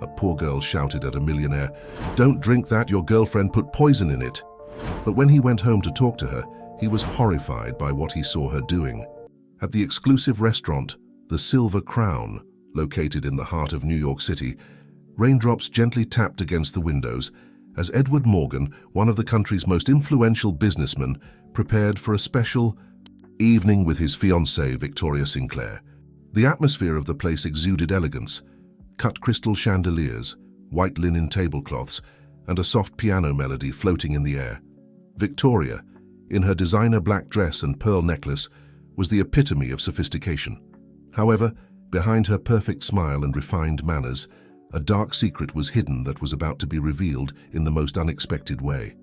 a poor girl shouted at a millionaire. "Don't drink that, your girlfriend put poison in it." But when he went home to talk to her, he was horrified by what he saw her doing. At the exclusive restaurant, the Silver Crown, located in the heart of New York City, raindrops gently tapped against the windows as Edward Morgan, one of the country's most influential businessmen, prepared for a special evening with his fiancée, Victoria Sinclair. The atmosphere of the place exuded elegance: cut crystal chandeliers, white linen tablecloths, and a soft piano melody floating in the air. Victoria, in her designer black dress and pearl necklace, was the epitome of sophistication. However, behind her perfect smile and refined manners, a dark secret was hidden that was about to be revealed in the most unexpected way.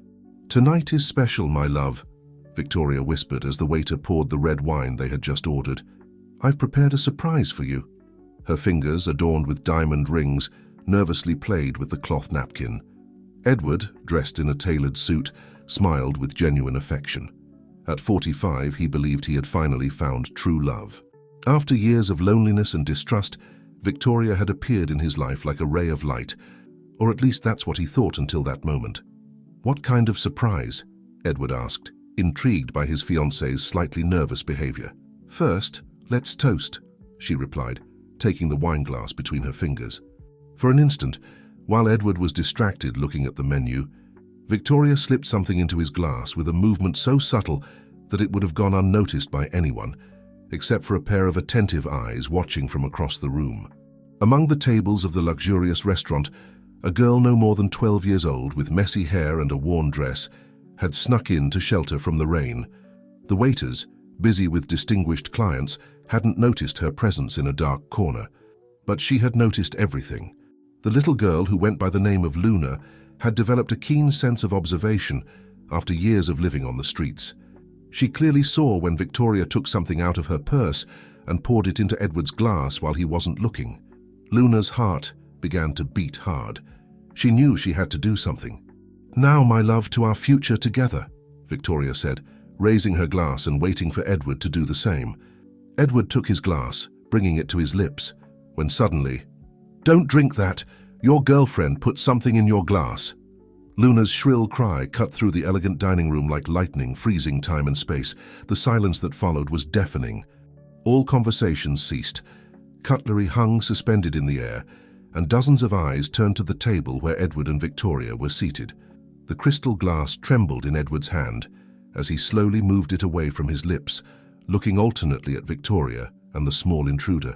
"Tonight is special, my love," Victoria whispered as the waiter poured the red wine they had just ordered. "I've prepared a surprise for you." Her fingers, adorned with diamond rings, nervously played with the cloth napkin. Edward, dressed in a tailored suit, smiled with genuine affection. At 45, he believed he had finally found true love. After years of loneliness and distrust, Victoria had appeared in his life like a ray of light, or at least that's what he thought until that moment. "What kind of surprise?" Edward asked, intrigued by his fiancée's slightly nervous behavior. "First, let's toast," she replied, taking the wineglass between her fingers. For an instant, while Edward was distracted looking at the menu, Victoria slipped something into his glass with a movement so subtle that it would have gone unnoticed by anyone, except for a pair of attentive eyes watching from across the room. Among the tables of the luxurious restaurant, a girl no more than 12 years old, with messy hair and a worn dress, had snuck in to shelter from the rain. The waiters, busy with distinguished clients, hadn't noticed her presence in a dark corner. But she had noticed everything. The little girl, who went by the name of Luna, had developed a keen sense of observation after years of living on the streets. She clearly saw when Victoria took something out of her purse and poured it into Edward's glass while he wasn't looking. Luna's heart began to beat hard. She knew she had to do something. "Now, my love, to our future together," Victoria said, raising her glass and waiting for Edward to do the same. Edward took his glass, bringing it to his lips, when suddenly, "Don't drink that! Your girlfriend put something in your glass." Luna's shrill cry cut through the elegant dining room like lightning, freezing time and space. The silence that followed was deafening. All conversations ceased. Cutlery hung suspended in the air, and dozens of eyes turned to the table where Edward and Victoria were seated. The crystal glass trembled in Edward's hand as he slowly moved it away from his lips, looking alternately at Victoria and the small intruder.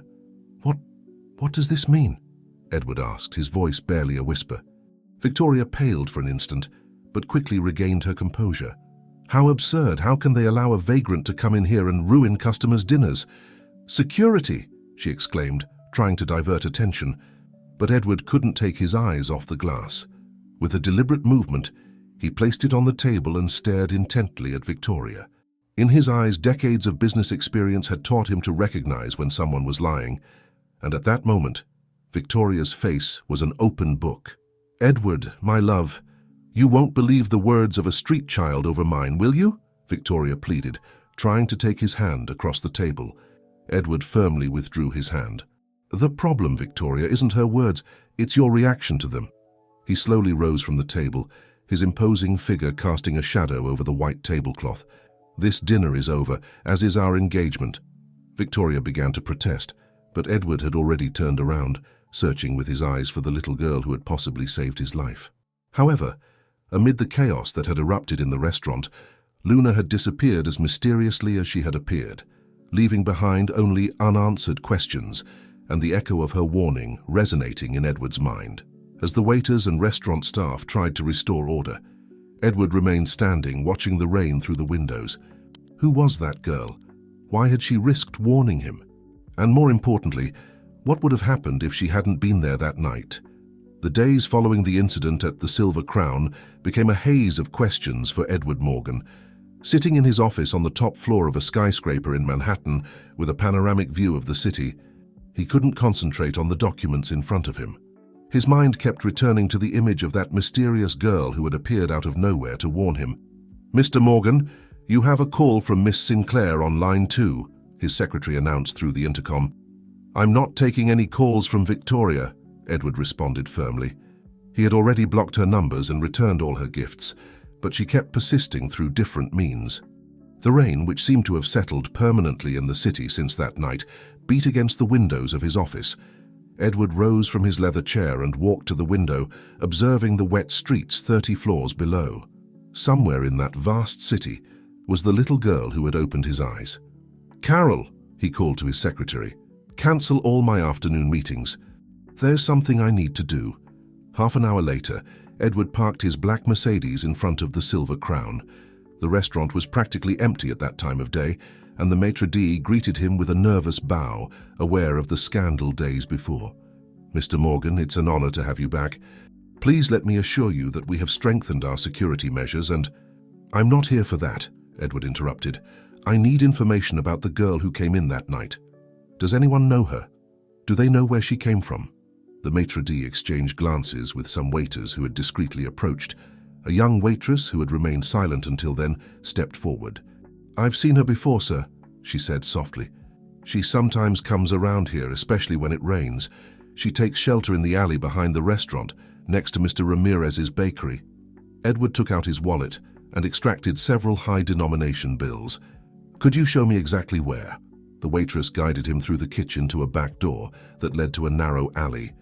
What does this mean?" Edward asked, his voice barely a whisper. Victoria paled for an instant, but quickly regained her composure. "How absurd! How can they allow a vagrant to come in here and ruin customers' dinners?" "Security!" she exclaimed, trying to divert attention. But Edward couldn't take his eyes off the glass. With a deliberate movement, he placed it on the table and stared intently at Victoria. In his eyes, decades of business experience had taught him to recognize when someone was lying, and at that moment, Victoria's face was an open book. "Edward, my love, you won't believe the words of a street child over mine, will you?" Victoria pleaded, trying to take his hand across the table. Edward firmly withdrew his hand. "The problem, Victoria, isn't her words, it's your reaction to them." He slowly rose from the table, his imposing figure casting a shadow over the white tablecloth. "This dinner is over, as is our engagement." Victoria began to protest, but Edward had already turned around, searching with his eyes for the little girl who had possibly saved his life. However, amid the chaos that had erupted in the restaurant, Luna had disappeared as mysteriously as she had appeared, leaving behind only unanswered questions and the echo of her warning resonating in Edward's mind. As the waiters and restaurant staff tried to restore order, Edward remained standing, watching the rain through the windows. Who was that girl? Why had she risked warning him? And more importantly, what would have happened if she hadn't been there that night? The days following the incident at the Silver Crown became a haze of questions for Edward Morgan. Sitting in his office on the top floor of a skyscraper in Manhattan with a panoramic view of the city, he couldn't concentrate on the documents in front of him. His mind kept returning to the image of that mysterious girl who had appeared out of nowhere to warn him. "Mr. Morgan, you have a call from Miss Sinclair on line 2, his secretary announced through the intercom. "I'm not taking any calls from Victoria," Edward responded firmly. He had already blocked her numbers and returned all her gifts, but she kept persisting through different means. The rain, which seemed to have settled permanently in the city since that night, beat against the windows of his office. Edward rose from his leather chair and walked to the window, observing the wet streets 30 floors below. Somewhere in that vast city was the little girl who had opened his eyes. "Carol," he called to his secretary, "cancel all my afternoon meetings. There's something I need to do." Half an hour later, Edward parked his black Mercedes in front of the Silver Crown. The restaurant was practically empty at that time of day, and the maitre d' greeted him with a nervous bow, aware of the scandal days before. "Mr. Morgan, it's an honor to have you back. Please let me assure you that we have strengthened our security measures and—" "I'm not here for that," Edward interrupted. "I need information about the girl who came in that night. Does anyone know her? Do they know where she came from?" The maitre d' exchanged glances with some waiters who had discreetly approached. A young waitress, who had remained silent until then, stepped forward. "I've seen her before, sir," she said softly. "She sometimes comes around here, especially when it rains. She takes shelter in the alley behind the restaurant, next to Mr. Ramirez's bakery." Edward took out his wallet and extracted several high-denomination bills. "Could you show me exactly where?" The waitress guided him through the kitchen to a back door that led to a narrow alley.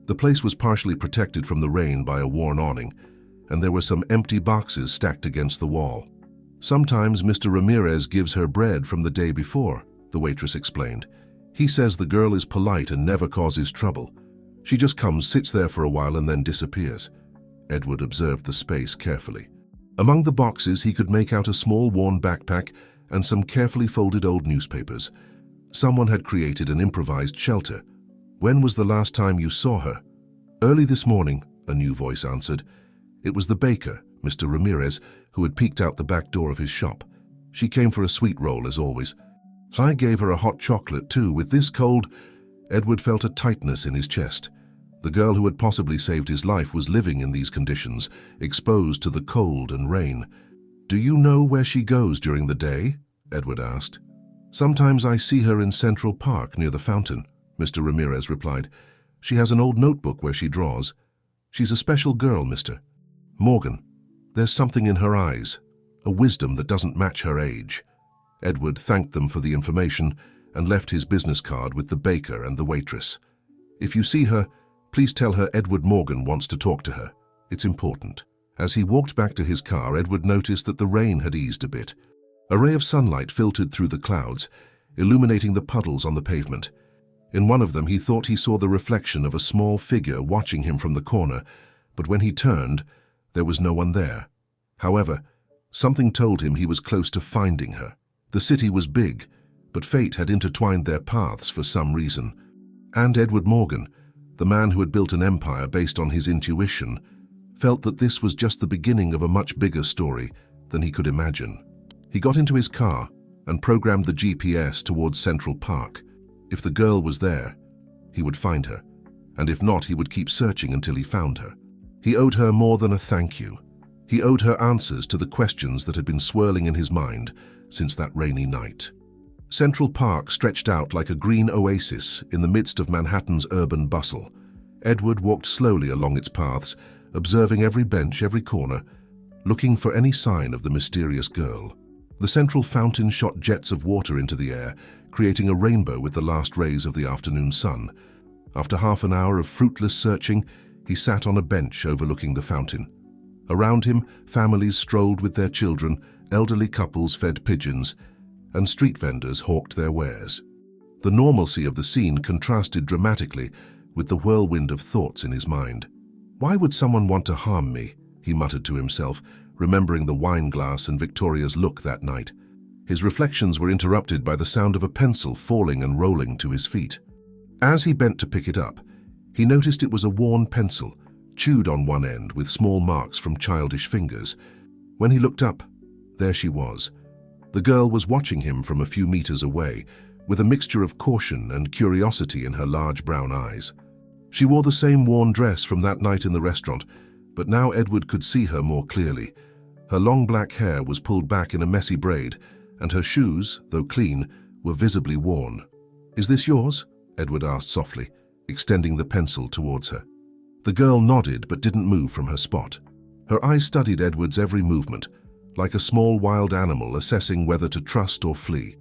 The place was partially protected from the rain by a worn awning, and there were some empty boxes stacked against the wall. "Sometimes Mr. Ramirez gives her bread from the day before," the waitress explained. "He says the girl is polite and never causes trouble. She just comes, sits there for a while, and then disappears." Edward observed the space carefully. Among the boxes, he could make out a small worn backpack and some carefully folded old newspapers. Someone had created an improvised shelter. "When was the last time you saw her?" "Early this morning," a new voice answered. It was the baker, Mr. Ramirez, who had peeked out the back door of his shop. "She came for a sweet roll, as always. I gave her a hot chocolate, too. With this cold—" Edward felt a tightness in his chest. The girl who had possibly saved his life was living in these conditions, exposed to the cold and rain. "Do you know where she goes during the day?" Edward asked. "Sometimes I see her in Central Park near the fountain," Mr. Ramirez replied. "She has an old notebook where she draws. She's a special girl, Mr. Morgan. There's something in her eyes, a wisdom that doesn't match her age." Edward thanked them for the information and left his business card with the baker and the waitress. "If you see her, please tell her Edward Morgan wants to talk to her. It's important." As he walked back to his car, Edward noticed that the rain had eased a bit. A ray of sunlight filtered through the clouds, illuminating the puddles on the pavement. In one of them, he thought he saw the reflection of a small figure watching him from the corner, but when he turned, there was no one there. However, something told him he was close to finding her. The city was big, but fate had intertwined their paths for some reason. And Edward Morgan, the man who had built an empire based on his intuition, felt that this was just the beginning of a much bigger story than he could imagine. He got into his car and programmed the GPS towards Central Park. If the girl was there, he would find her, and if not, he would keep searching until he found her. He owed her more than a thank you. He owed her answers to the questions that had been swirling in his mind since that rainy night. Central Park stretched out like a green oasis in the midst of Manhattan's urban bustle. Edward walked slowly along its paths, observing every bench, every corner, looking for any sign of the mysterious girl. The central fountain shot jets of water into the air, creating a rainbow with the last rays of the afternoon sun. After half an hour of fruitless searching, he sat on a bench overlooking the fountain. Around him, families strolled with their children, elderly couples fed pigeons, and street vendors hawked their wares. The normalcy of the scene contrasted dramatically with the whirlwind of thoughts in his mind. "Why would someone want to harm me?" he muttered to himself, remembering the wine glass and Victoria's look that night. His reflections were interrupted by the sound of a pencil falling and rolling to his feet. As he bent to pick it up, he noticed it was a worn pencil, chewed on one end with small marks from childish fingers. When he looked up, there she was. The girl was watching him from a few meters away, with a mixture of caution and curiosity in her large brown eyes. She wore the same worn dress from that night in the restaurant, but now Edward could see her more clearly. Her long black hair was pulled back in a messy braid, and her shoes, though clean, were visibly worn. "Is this yours?" Edward asked softly. extending the pencil towards her. The girl nodded but didn't move from her spot. Her eyes studied Edward's every movement, like a small wild animal assessing whether to trust or flee.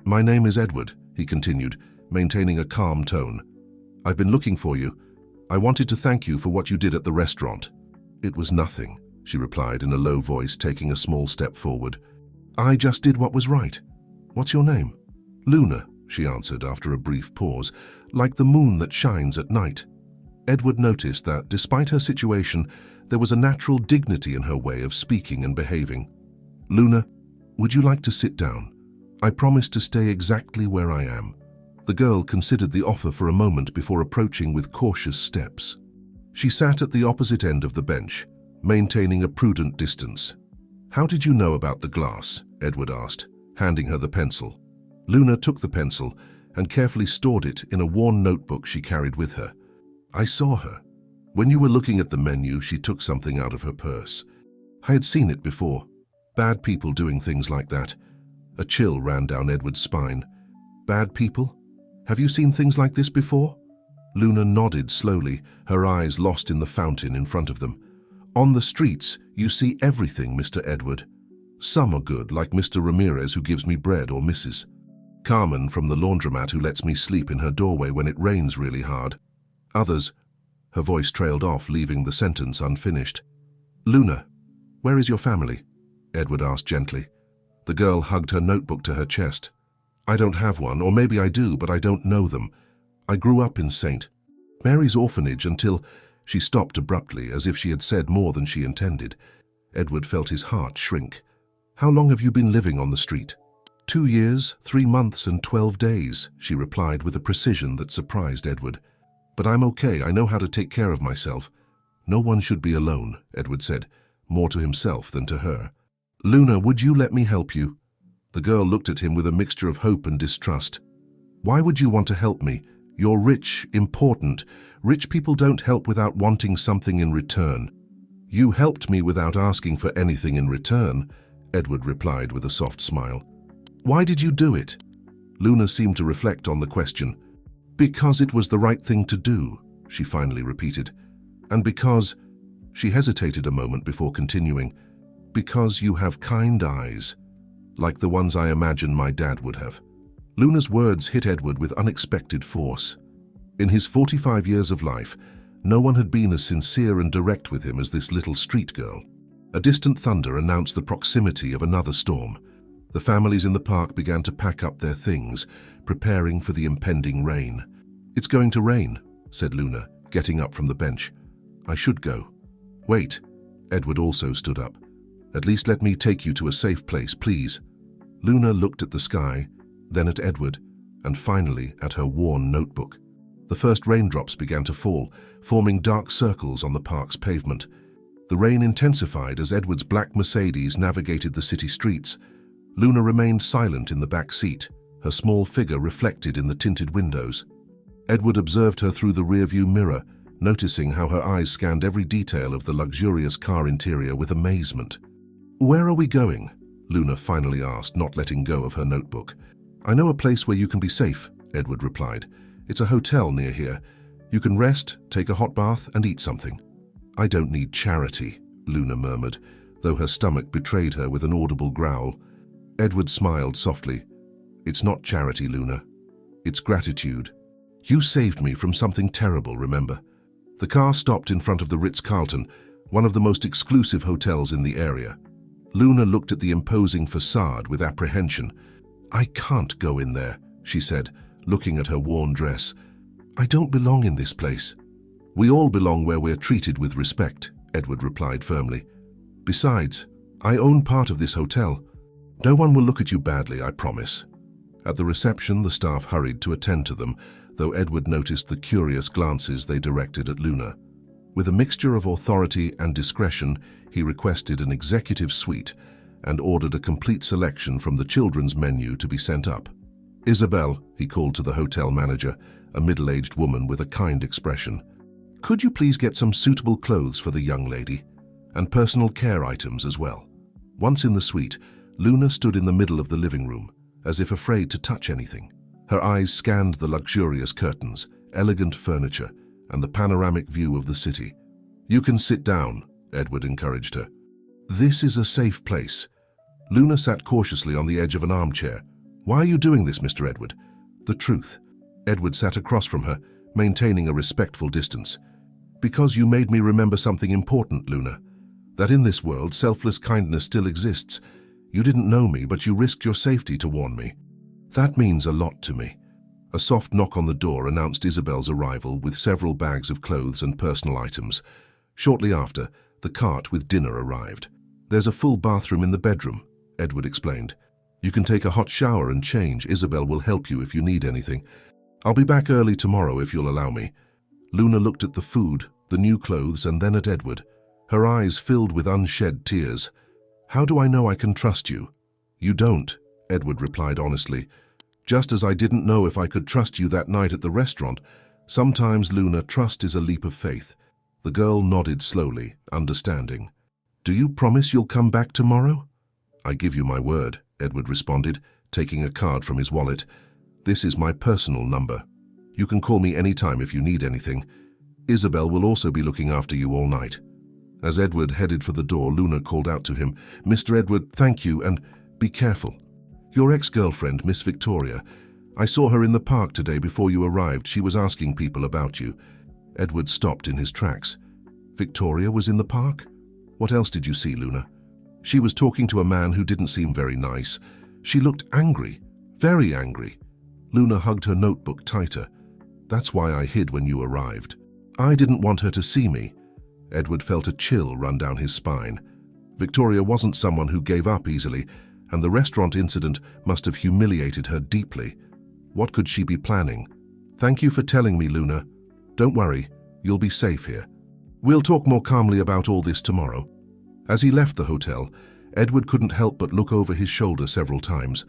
"My name is Edward," he continued, maintaining a calm tone. "I've been looking for you. I wanted to thank you for what you did at the restaurant." "It was nothing," she replied in a low voice, taking a small step forward. "I just did what was right. What's your name?" "Luna," she answered after a brief pause, "like the moon that shines at night." Edward noticed that, despite her situation, there was a natural dignity in her way of speaking and behaving. "Luna, would you like to sit down? I promise to stay exactly where I am." The girl considered the offer for a moment before approaching with cautious steps. She sat at the opposite end of the bench, maintaining a prudent distance. "How did you know about the glass?" Edward asked, handing her the pencil. Luna took the pencil and carefully stored it in a worn notebook she carried with her. "I saw her. When you were looking at the menu, she took something out of her purse. I had seen it before. Bad people doing things like that." A chill ran down Edward's spine. "Bad people? Have you seen things like this before?" Luna nodded slowly, her eyes lost in the fountain in front of them. "On the streets, you see everything, Mr. Edward. Some are good, like Mr. Ramirez, who gives me bread, or Mrs. Carmen from the laundromat, who lets me sleep in her doorway when it rains really hard. Others—" Her voice trailed off, leaving the sentence unfinished. "Luna, where is your family?" Edward asked gently. The girl hugged her notebook to her chest. "I don't have one, or maybe I do, but I don't know them. I grew up in St. Mary's orphanage until—" She stopped abruptly, as if she had said more than she intended. Edward felt his heart shrink. "How long have you been living on the street?" 2 years, 3 months, and 12 days, she replied with a precision that surprised Edward. "But I'm okay, I know how to take care of myself." "No one should be alone," Edward said, more to himself than to her. "Luna, would you let me help you?" The girl looked at him with a mixture of hope and distrust. "Why would you want to help me? You're rich, important. Rich people don't help without wanting something in return." "You helped me without asking for anything in return," Edward replied with a soft smile. "Why did you do it?" Luna seemed to reflect on the question. "Because it was the right thing to do," she finally repeated. "And because—" She hesitated a moment before continuing. "Because you have kind eyes, like the ones I imagine my dad would have." Luna's words hit Edward with unexpected force. In his 45 years of life, no one had been as sincere and direct with him as this little street girl. A distant thunder announced the proximity of another storm. The families in the park began to pack up their things, preparing for the impending rain. "It's going to rain," said Luna, getting up from the bench. "I should go." "Wait." Edward also stood up. "At least let me take you to a safe place, please." Luna looked at the sky, then at Edward, and finally at her worn notebook. The first raindrops began to fall, forming dark circles on the park's pavement. The rain intensified as Edward's black Mercedes navigated the city streets. Luna remained silent in the back seat, her small figure reflected in the tinted windows. Edward observed her through the rearview mirror, noticing how her eyes scanned every detail of the luxurious car interior with amazement. "Where are we going?" Luna finally asked, not letting go of her notebook. "I know a place where you can be safe," Edward replied. "It's a hotel near here. You can rest, take a hot bath, and eat something." "I don't need charity," Luna murmured, though her stomach betrayed her with an audible growl. Edward smiled softly. "It's not charity, Luna. It's gratitude. You saved me from something terrible, remember?" The car stopped in front of the Ritz-Carlton, one of the most exclusive hotels in the area. Luna looked at the imposing facade with apprehension. "I can't go in there," she said, looking at her worn dress. "I don't belong in this place." "We all belong where we're treated with respect," Edward replied firmly. "Besides, I own part of this hotel. No one will look at you badly, I promise." At the reception, the staff hurried to attend to them, though Edward noticed the curious glances they directed at Luna. With a mixture of authority and discretion, he requested an executive suite and ordered a complete selection from the children's menu to be sent up. "Isabel," he called to the hotel manager, a middle-aged woman with a kind expression. "Could you please get some suitable clothes for the young lady? And personal care items as well." Once in the suite, Luna stood in the middle of the living room, as if afraid to touch anything. Her eyes scanned the luxurious curtains, elegant furniture, and the panoramic view of the city. "You can sit down," Edward encouraged her. "This is a safe place." Luna sat cautiously on the edge of an armchair. "Why are you doing this, Mr. Edward?" "The truth." Edward sat across from her, maintaining a respectful distance. "Because you made me remember something important, Luna. That in this world, selfless kindness still exists. You didn't know me, but you risked your safety to warn me. That means a lot to me." A soft knock on the door announced Isabel's arrival with several bags of clothes and personal items. Shortly after, the cart with dinner arrived. "There's a full bathroom in the bedroom," Edward explained. "You can take a hot shower and change. Isabel will help you if you need anything. I'll be back early tomorrow if you'll allow me." Luna looked at the food, the new clothes, and then at Edward. Her eyes filled with unshed tears. "How do I know I can trust you?" "You don't," Edward replied honestly. "Just as I didn't know if I could trust you that night at the restaurant. Sometimes, Luna, trust is a leap of faith." The girl nodded slowly, understanding. "Do you promise you'll come back tomorrow?" "I give you my word," Edward responded, taking a card from his wallet. "This is my personal number. You can call me anytime if you need anything. Isabel will also be looking after you all night." As Edward headed for the door, Luna called out to him, "Mr. Edward, thank you, and be careful. Your ex-girlfriend, Miss Victoria. I saw her in the park today before you arrived. She was asking people about you." Edward stopped in his tracks. "Victoria was in the park? What else did you see, Luna?" "She was talking to a man who didn't seem very nice. She looked angry, very angry." Luna hugged her notebook tighter. "That's why I hid when you arrived. I didn't want her to see me." Edward felt a chill run down his spine. Victoria wasn't someone who gave up easily, and the restaurant incident must have humiliated her deeply. What could she be planning? "Thank you for telling me, Luna. Don't worry, you'll be safe here. We'll talk more calmly about all this tomorrow." As he left the hotel, Edward couldn't help but look over his shoulder several times.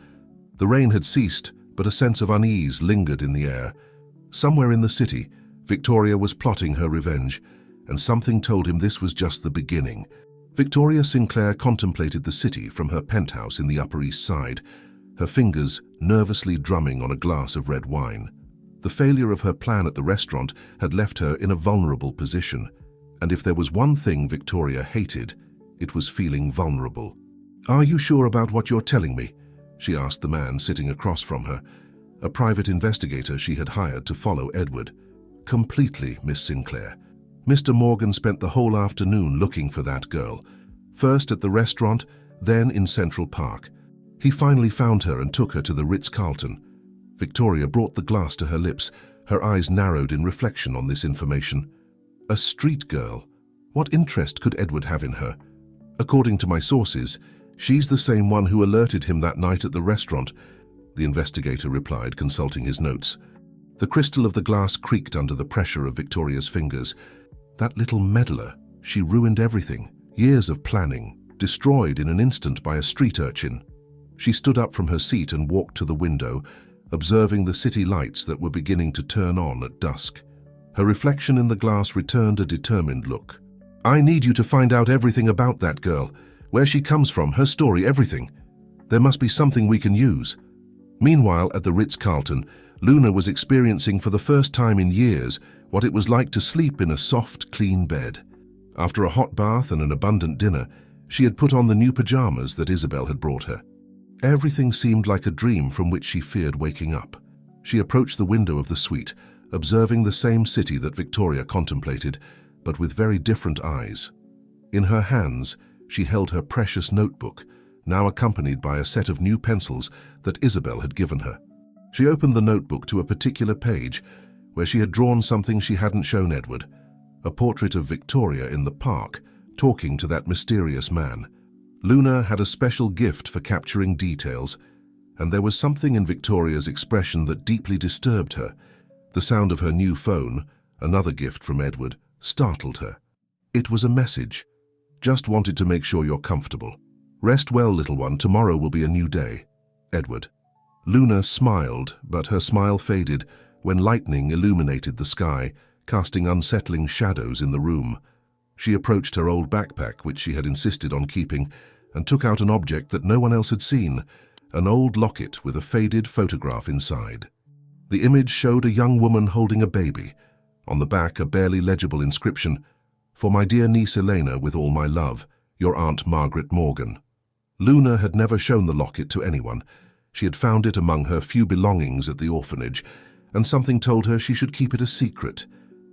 The rain had ceased, but a sense of unease lingered in the air. Somewhere in the city, Victoria was plotting her revenge, and something told him this was just the beginning. Victoria Sinclair contemplated the city from her penthouse in the Upper East Side, her fingers nervously drumming on a glass of red wine. The failure of her plan at the restaurant had left her in a vulnerable position, and if there was one thing Victoria hated, it was feeling vulnerable. "Are you sure about what you're telling me?" she asked the man sitting across from her, a private investigator she had hired to follow Edward. "Completely, Miss Sinclair. Mr. Morgan spent the whole afternoon looking for that girl, first at the restaurant, then in Central Park. He finally found her and took her to the Ritz-Carlton." Victoria brought the glass to her lips, her eyes narrowed in reflection on this information. A street girl. What interest could Edward have in her? "According to my sources, she's the same one who alerted him that night at the restaurant," the investigator replied, consulting his notes. The crystal of the glass creaked under the pressure of Victoria's fingers. That little meddler, she ruined everything. Years of planning, destroyed in an instant by a street urchin. She stood up from her seat and walked to the window, observing the city lights that were beginning to turn on at dusk. Her reflection in the glass returned a determined look. "I need you to find out everything about that girl, where she comes from, her story, everything. There must be something we can use." Meanwhile, at the Ritz-Carlton, Luna was experiencing for the first time in years what it was like to sleep in a soft, clean bed. After a hot bath and an abundant dinner, she had put on the new pajamas that Isabel had brought her. Everything seemed like a dream from which she feared waking up. She approached the window of the suite, observing the same city that Victoria contemplated, but with very different eyes. In her hands, she held her precious notebook, now accompanied by a set of new pencils that Isabel had given her. She opened the notebook to a particular page where she had drawn something she hadn't shown Edward, a portrait of Victoria in the park, talking to that mysterious man. Luna had a special gift for capturing details, and there was something in Victoria's expression that deeply disturbed her. The sound of her new phone, another gift from Edward, startled her. It was a message. "Just wanted to make sure you're comfortable. Rest well, little one, tomorrow will be a new day. Edward." Luna smiled, but her smile faded when lightning illuminated the sky, casting unsettling shadows in the room. She approached her old backpack, which she had insisted on keeping, and took out an object that no one else had seen, an old locket with a faded photograph inside. The image showed a young woman holding a baby. On the back, a barely legible inscription, "For my dear niece Elena, with all my love, your Aunt Margaret Morgan." Luna had never shown the locket to anyone. She had found it among her few belongings at the orphanage, and something told her she should keep it a secret.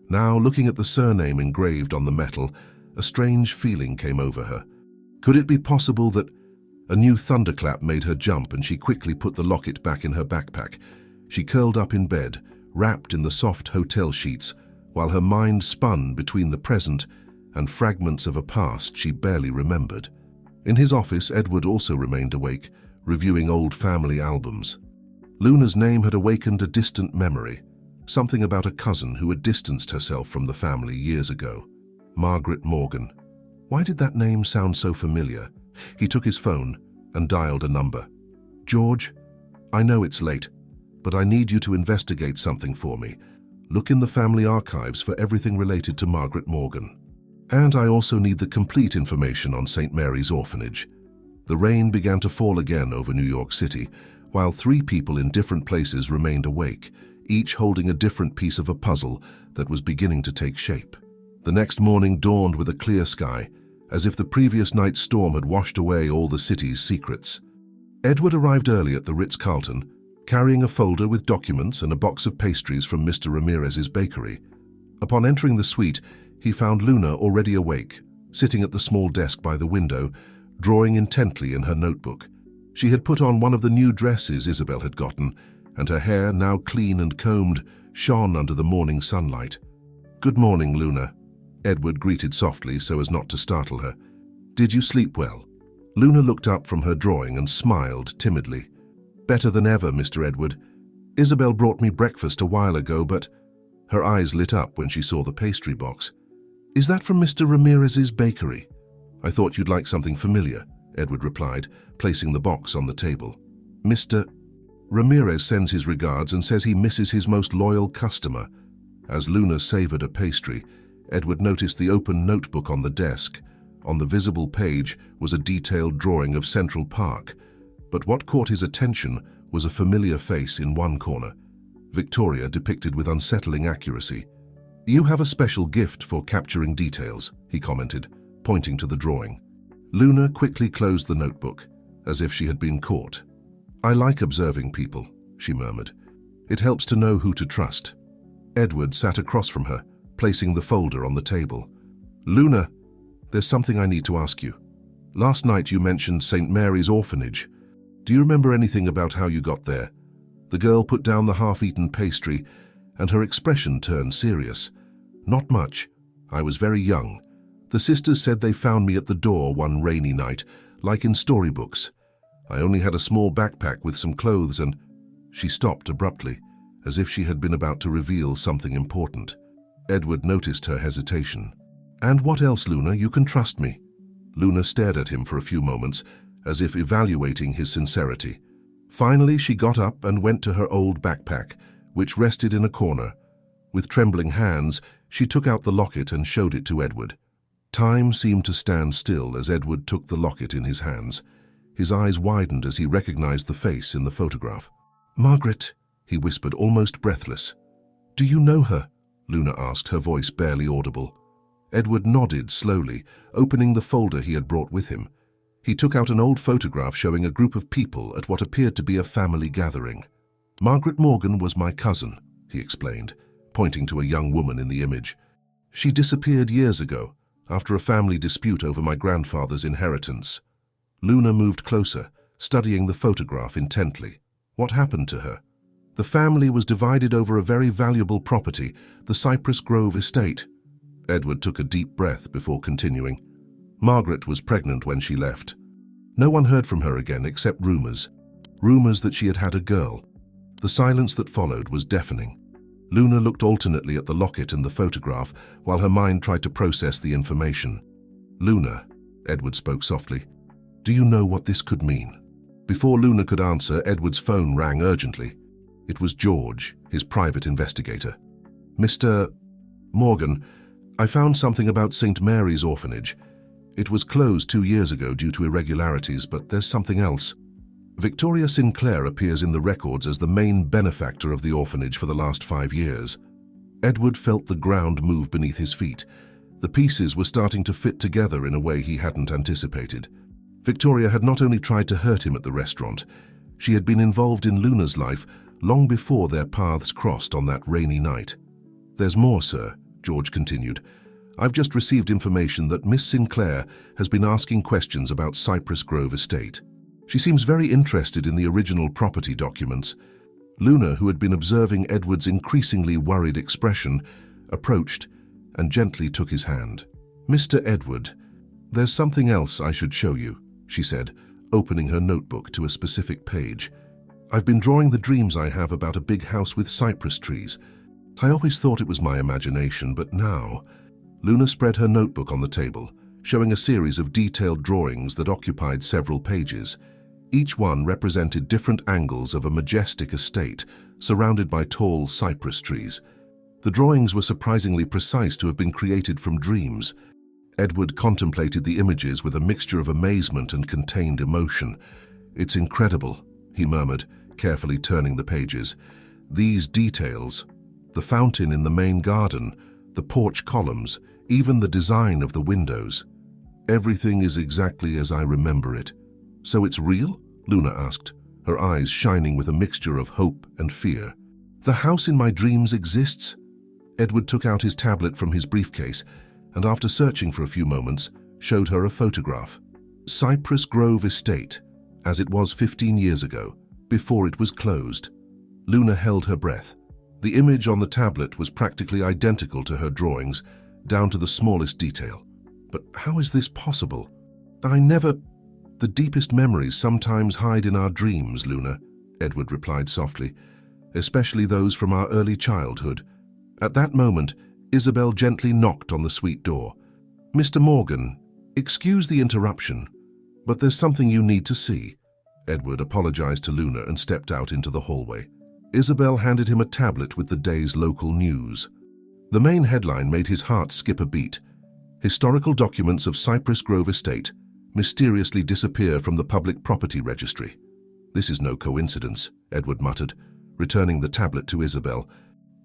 Now, looking at the surname engraved on the metal, a strange feeling came over her. Could it be possible that a new thunderclap made her jump, and she quickly put the locket back in her backpack? She curled up in bed, wrapped in the soft hotel sheets, while her mind spun between the present and fragments of a past she barely remembered. In his office, Edward also remained awake, reviewing old family albums. Luna's name had awakened a distant memory, something about a cousin who had distanced herself from the family years ago. Margaret Morgan. Why did that name sound so familiar? He took his phone and dialed a number. "George, I know it's late, but I need you to investigate something for me. Look in the family archives for everything related to Margaret Morgan. And I also need the complete information on St. Mary's Orphanage." The rain began to fall again over New York City, while 3 people in different places remained awake, each holding a different piece of a puzzle that was beginning to take shape. The next morning dawned with a clear sky, as if the previous night's storm had washed away all the city's secrets. Edward arrived early at the Ritz-Carlton, carrying a folder with documents and a box of pastries from Mr. Ramirez's bakery. Upon entering the suite, he found Luna already awake, sitting at the small desk by the window, drawing intently in her notebook. She had put on one of the new dresses Isabel had gotten, and her hair, now clean and combed, shone under the morning sunlight. "Good morning, Luna," Edward greeted softly so as not to startle her. "Did you sleep well?" Luna looked up from her drawing and smiled timidly. "Better than ever, Mr. Edward. Isabel brought me breakfast a while ago, but—" Her eyes lit up when she saw the pastry box. "Is that from Mr. Ramirez's bakery?" "I thought you'd like something familiar," Edward replied, placing the box on the table. "Mr. Ramirez sends his regards and says he misses his most loyal customer." As Luna savored a pastry, Edward noticed the open notebook on the desk. On the visible page was a detailed drawing of Central Park, but what caught his attention was a familiar face in one corner, Victoria depicted with unsettling accuracy. "You have a special gift for capturing details," he commented, pointing to the drawing. Luna quickly closed the notebook, as if she had been caught. "I like observing people," she murmured. "It helps to know who to trust." Edward sat across from her, placing the folder on the table. "Luna, there's something I need to ask you. Last night you mentioned St. Mary's Orphanage. Do you remember anything about how you got there?" The girl put down the half-eaten pastry, and her expression turned serious. "Not much. I was very young. The sisters said they found me at the door one rainy night, like in storybooks. I only had a small backpack with some clothes and—" She stopped abruptly, as if she had been about to reveal something important. Edward noticed her hesitation. "And what else, Luna? You can trust me." Luna stared at him for a few moments, as if evaluating his sincerity. Finally, she got up and went to her old backpack, which rested in a corner. With trembling hands, she took out the locket and showed it to Edward. Time seemed to stand still as Edward took the locket in his hands. His eyes widened as he recognized the face in the photograph. "Margaret," he whispered, almost breathless. "Do you know her?" Luna asked, her voice barely audible. Edward nodded slowly, opening the folder he had brought with him. He took out an old photograph showing a group of people at what appeared to be a family gathering. "Margaret Morgan was my cousin," he explained, pointing to a young woman in the image. "She disappeared years ago, after a family dispute over my grandfather's inheritance." Luna moved closer, studying the photograph intently. "What happened to her?" "The family was divided over a very valuable property, the Cypress Grove estate." Edward took a deep breath before continuing. "Margaret was pregnant when she left. No one heard from her again except rumors. Rumors that she had had a girl. The silence that followed was deafening." Luna looked alternately at the locket and the photograph while her mind tried to process the information. "Luna," Edward spoke softly, "do you know what this could mean?" Before Luna could answer, Edward's phone rang urgently. It was George, his private investigator. "Mr. Morgan, I found something about St. Mary's Orphanage. It was closed 2 years ago due to irregularities, but there's something else." Victoria Sinclair appears in the records as the main benefactor of the orphanage for the last 5 years. Edward felt the ground move beneath his feet. The pieces were starting to fit together in a way he hadn't anticipated. Victoria had not only tried to hurt him at the restaurant, she had been involved in Luna's life long before their paths crossed on that rainy night. "There's more, sir," George continued. "I've just received information that Miss Sinclair has been asking questions about Cypress Grove Estate. She seems very interested in the original property documents." Luna, who had been observing Edward's increasingly worried expression, approached and gently took his hand. "Mr. Edward, there's something else I should show you," she said, opening her notebook to a specific page. "I've been drawing the dreams I have about a big house with cypress trees. I always thought it was my imagination, but now..." Luna spread her notebook on the table, showing a series of detailed drawings that occupied several pages. Each one represented different angles of a majestic estate surrounded by tall cypress trees. The drawings were surprisingly precise to have been created from dreams. Edward contemplated the images with a mixture of amazement and contained emotion. "It's incredible," he murmured, carefully turning the pages. "These details, the fountain in the main garden, the porch columns, even the design of the windows. Everything is exactly as I remember it." "So it's real?" Luna asked, her eyes shining with a mixture of hope and fear. "The house in my dreams exists?" Edward took out his tablet from his briefcase and, after searching for a few moments, showed her a photograph. Cypress Grove Estate, as it was 15 years ago, before it was closed. Luna held her breath. The image on the tablet was practically identical to her drawings, down to the smallest detail. "But how is this possible?" "The deepest memories sometimes hide in our dreams, Luna," Edward replied softly, "especially those from our early childhood." At that moment, Isabel gently knocked on the suite door. "Mr. Morgan, excuse the interruption, but there's something you need to see." Edward apologized to Luna and stepped out into the hallway. Isabel handed him a tablet with the day's local news. The main headline made his heart skip a beat. "Historical documents of Cypress Grove Estate mysteriously disappear from the public property registry." "This is no coincidence," Edward muttered, returning the tablet to Isabel.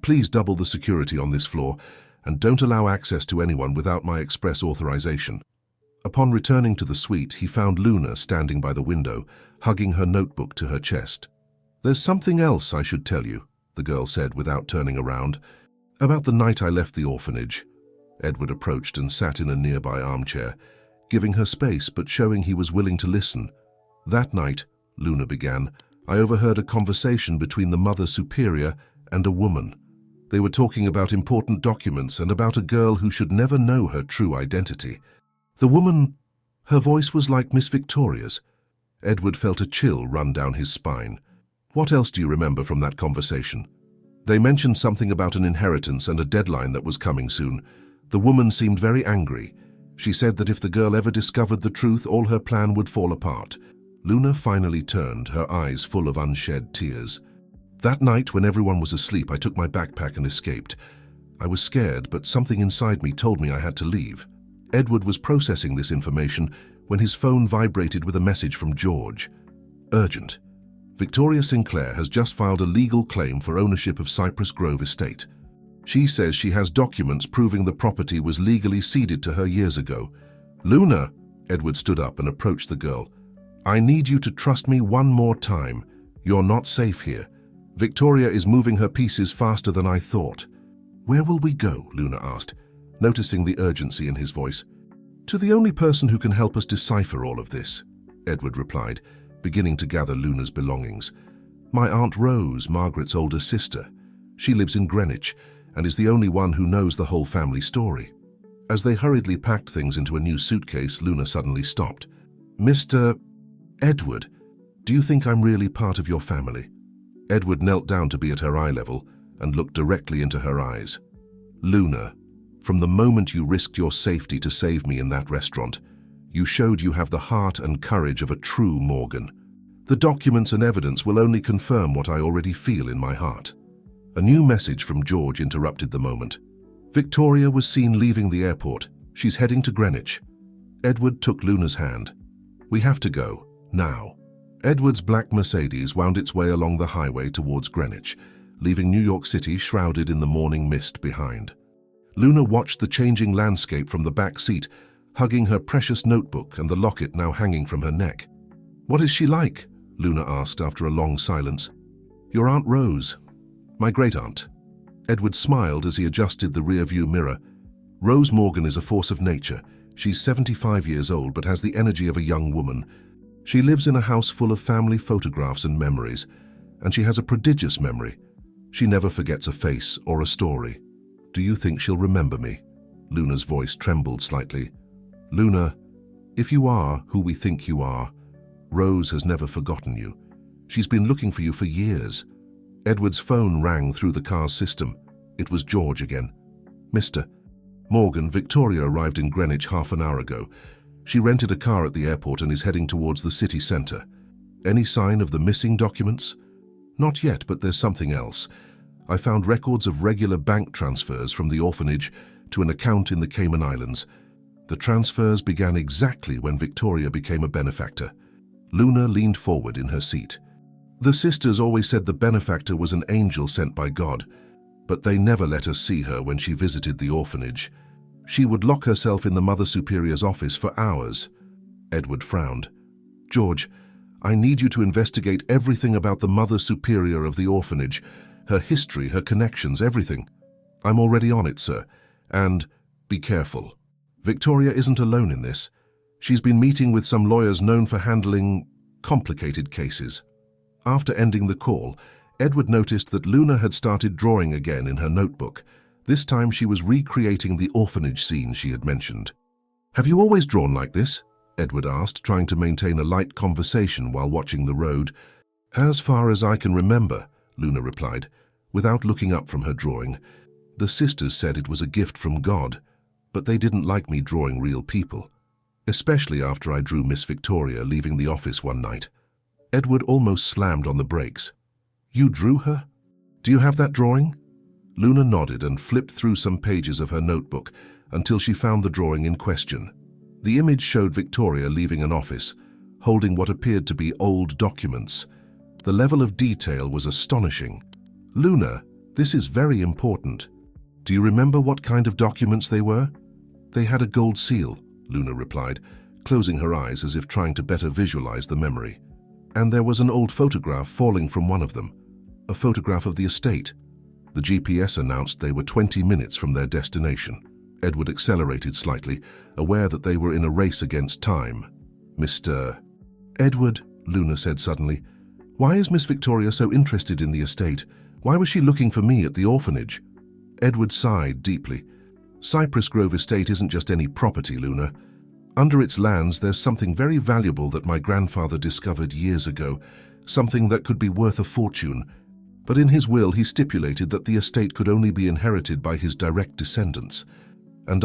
"Please double the security on this floor and don't allow access to anyone without my express authorization." Upon returning to the suite, he found Luna standing by the window, hugging her notebook to her chest. "There's something else I should tell you," the girl said without turning around. "About the night I left the orphanage." Edward approached and sat in a nearby armchair, giving her space but showing he was willing to listen. "That night," Luna began, "I overheard a conversation between the Mother Superior and a woman. They were talking about important documents and about a girl who should never know her true identity. The woman, her voice was like Miss Victoria's." Edward felt a chill run down his spine. "What else do you remember from that conversation?" "They mentioned something about an inheritance and a deadline that was coming soon. The woman seemed very angry. She said that if the girl ever discovered the truth, all her plan would fall apart." Luna finally turned, her eyes full of unshed tears. "That night, when everyone was asleep, I took my backpack and escaped. I was scared, but something inside me told me I had to leave." Edward was processing this information when his phone vibrated with a message from George. "Urgent. Victoria Sinclair has just filed a legal claim for ownership of Cypress Grove Estate. She says she has documents proving the property was legally ceded to her years ago." "Luna," Edward stood up and approached the girl. "I need you to trust me one more time. You're not safe here. Victoria is moving her pieces faster than I thought." "Where will we go?" Luna asked, noticing the urgency in his voice. "To the only person who can help us decipher all of this," Edward replied, beginning to gather Luna's belongings. "My Aunt Rose, Margaret's older sister. She lives in Greenwich and is the only one who knows the whole family story." As they hurriedly packed things into a new suitcase, Luna suddenly stopped. "Mr. Edward, do you think I'm really part of your family?" Edward knelt down to be at her eye level and looked directly into her eyes. "Luna, from the moment you risked your safety to save me in that restaurant, you showed you have the heart and courage of a true Morgan. The documents and evidence will only confirm what I already feel in my heart." A new message from George interrupted the moment. "Victoria was seen leaving the airport. She's heading to Greenwich." Edward took Luna's hand. "We have to go, now." Edward's black Mercedes wound its way along the highway towards Greenwich, leaving New York City shrouded in the morning mist behind. Luna watched the changing landscape from the back seat, hugging her precious notebook and the locket now hanging from her neck. "What is she like?" Luna asked after a long silence. "Your Aunt Rose. My great-aunt." Edward smiled as he adjusted the rear-view mirror. "Rose Morgan is a force of nature. She's 75 years old but has the energy of a young woman. She lives in a house full of family photographs and memories, and she has a prodigious memory. She never forgets a face or a story. Do you think she'll remember me?" Luna's voice trembled slightly. "Luna, if you are who we think you are, Rose has never forgotten you. She's been looking for you for years." Edward's phone rang through the car's system. It was George again. "Mr. Morgan, Victoria arrived in Greenwich half an hour ago. She rented a car at the airport and is heading towards the city centre. Any sign of the missing documents?" "Not yet, but there's something else. I found records of regular bank transfers from the orphanage to an account in the Cayman Islands. The transfers began exactly when Victoria became a benefactor." Luna leaned forward in her seat. "The sisters always said the benefactor was an angel sent by God, but they never let us see her when she visited the orphanage. She would lock herself in the Mother Superior's office for hours." Edward frowned. "George, I need you to investigate everything about the Mother Superior of the orphanage, her history, her connections, everything." "I'm already on it, sir. And be careful. Victoria isn't alone in this. She's been meeting with some lawyers known for handling complicated cases." After ending the call, Edward noticed that Luna had started drawing again in her notebook. This time she was recreating the orphanage scene she had mentioned. "Have you always drawn like this?" Edward asked, trying to maintain a light conversation while watching the road. "As far as I can remember," Luna replied, without looking up from her drawing. "The sisters said it was a gift from God, but they didn't like me drawing real people, especially after I drew Miss Victoria leaving the office one night." Edward almost slammed on the brakes. "You drew her? Do you have that drawing?" Luna nodded and flipped through some pages of her notebook until she found the drawing in question. The image showed Victoria leaving an office, holding what appeared to be old documents. The level of detail was astonishing. "Luna, this is very important. Do you remember what kind of documents they were?" "They had a gold seal," Luna replied, closing her eyes as if trying to better visualize the memory. "And there was an old photograph falling from one of them, a photograph of the estate." The GPS announced they were 20 minutes from their destination. Edward accelerated slightly, aware that they were in a race against time. "Mr. Edward," Luna said suddenly, "why is Miss Victoria so interested in the estate? Why was she looking for me at the orphanage?" Edward sighed deeply. "Cypress Grove Estate isn't just any property, Luna. Under its lands, there's something very valuable that my grandfather discovered years ago, something that could be worth a fortune. But in his will, he stipulated that the estate could only be inherited by his direct descendants. And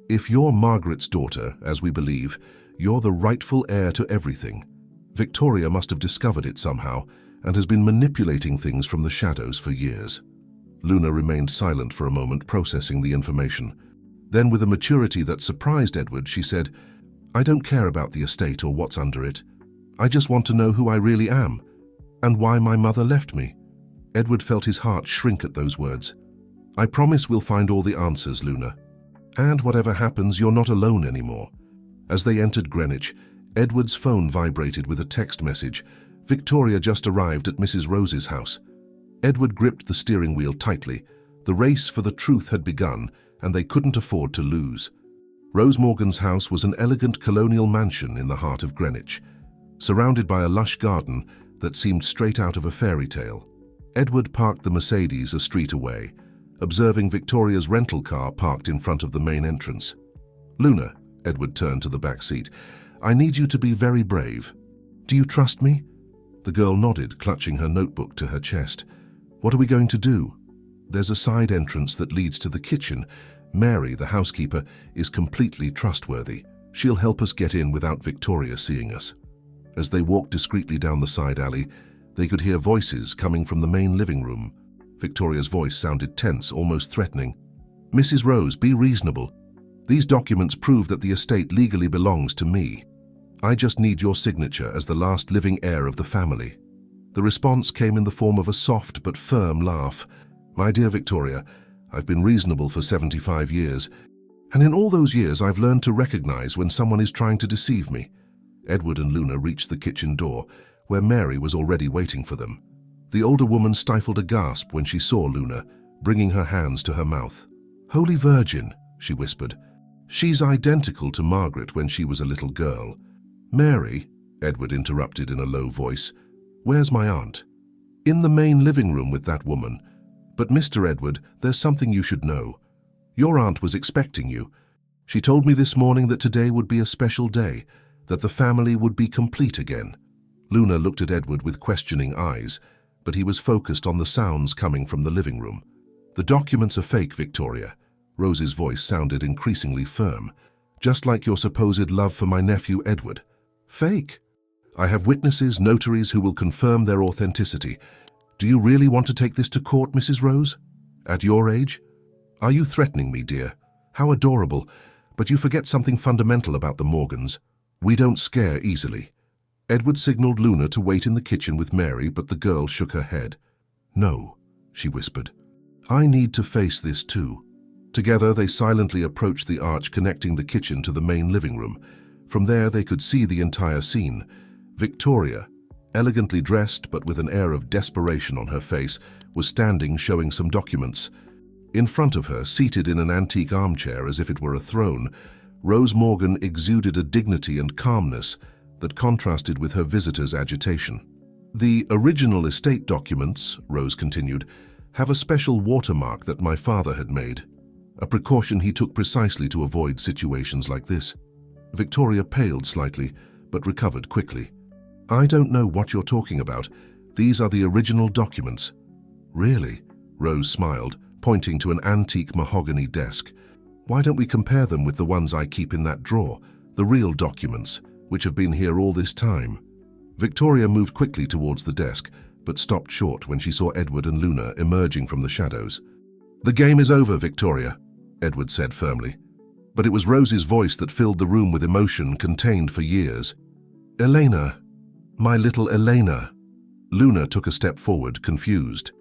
if you're Margaret's daughter, as we believe, you're the rightful heir to everything. Victoria must have discovered it somehow and has been manipulating things from the shadows for years." Luna remained silent for a moment, processing the information. Then, with a maturity that surprised Edward, she said, "I don't care about the estate or what's under it. I just want to know who I really am and why my mother left me." Edward felt his heart shrink at those words. "I promise we'll find all the answers, Luna. And whatever happens, you're not alone anymore." As they entered Greenwich, Edward's phone vibrated with a text message. Victoria just arrived at Mrs. Rose's house. Edward gripped the steering wheel tightly. The race for the truth had begun, and they couldn't afford to lose. Rose Morgan's house was an elegant colonial mansion in the heart of Greenwich, surrounded by a lush garden that seemed straight out of a fairy tale. Edward parked the Mercedes a street away, observing Victoria's rental car parked in front of the main entrance. "Luna," Edward turned to the back seat, "I need you to be very brave. Do you trust me?" The girl nodded, clutching her notebook to her chest. "What are we going to do?" "There's a side entrance that leads to the kitchen. Mary, the housekeeper, is completely trustworthy. She'll help us get in without Victoria seeing us." As they walked discreetly down the side alley, they could hear voices coming from the main living room. Victoria's voice sounded tense, almost threatening. "Mrs. Rose, be reasonable. These documents prove that the estate legally belongs to me. I just need your signature as the last living heir of the family." The response came in the form of a soft but firm laugh. "My dear Victoria, I've been reasonable for 75 years, and in all those years I've learned to recognize when someone is trying to deceive me." Edward and Luna reached the kitchen door, where Mary was already waiting for them. The older woman stifled a gasp when she saw Luna, bringing her hands to her mouth. "Holy Virgin," she whispered. "She's identical to Margaret when she was a little girl." "Mary," Edward interrupted in a low voice, "where's my aunt?" "In the main living room with that woman. But Mr. Edward, there's something you should know. Your aunt was expecting you. She told me this morning that today would be a special day, that the family would be complete again." Luna looked at Edward with questioning eyes, but he was focused on the sounds coming from the living room. "The documents are fake, Victoria." Rose's voice sounded increasingly firm. "Just like your supposed love for my nephew Edward." "Fake? I have witnesses, notaries who will confirm their authenticity. Do you really want to take this to court, Mrs. Rose? At your age? Are you threatening me, dear? How adorable. But you forget something fundamental about the Morgans. We don't scare easily." Edward signaled Luna to wait in the kitchen with Mary, but the girl shook her head. "No," she whispered. "I need to face this too." Together they silently approached the arch connecting the kitchen to the main living room. From there they could see the entire scene. Victoria, elegantly dressed but with an air of desperation on her face, was standing showing some documents. In front of her, seated in an antique armchair as if it were a throne, Rose Morgan exuded a dignity and calmness that contrasted with her visitor's agitation. "The original estate documents," Rose continued, "have a special watermark that my father had made, a precaution he took precisely to avoid situations like this." Victoria paled slightly, but recovered quickly. "I don't know what you're talking about. These are the original documents." "Really?" Rose smiled, pointing to an antique mahogany desk. "Why don't we compare them with the ones I keep in that drawer, the real documents, which have been here all this time?" Victoria moved quickly towards the desk, but stopped short when she saw Edward and Luna emerging from the shadows. "The game is over, Victoria," Edward said firmly. But it was Rose's voice that filled the room with emotion contained for years. "Elena, my little Elena." Luna took a step forward, confused.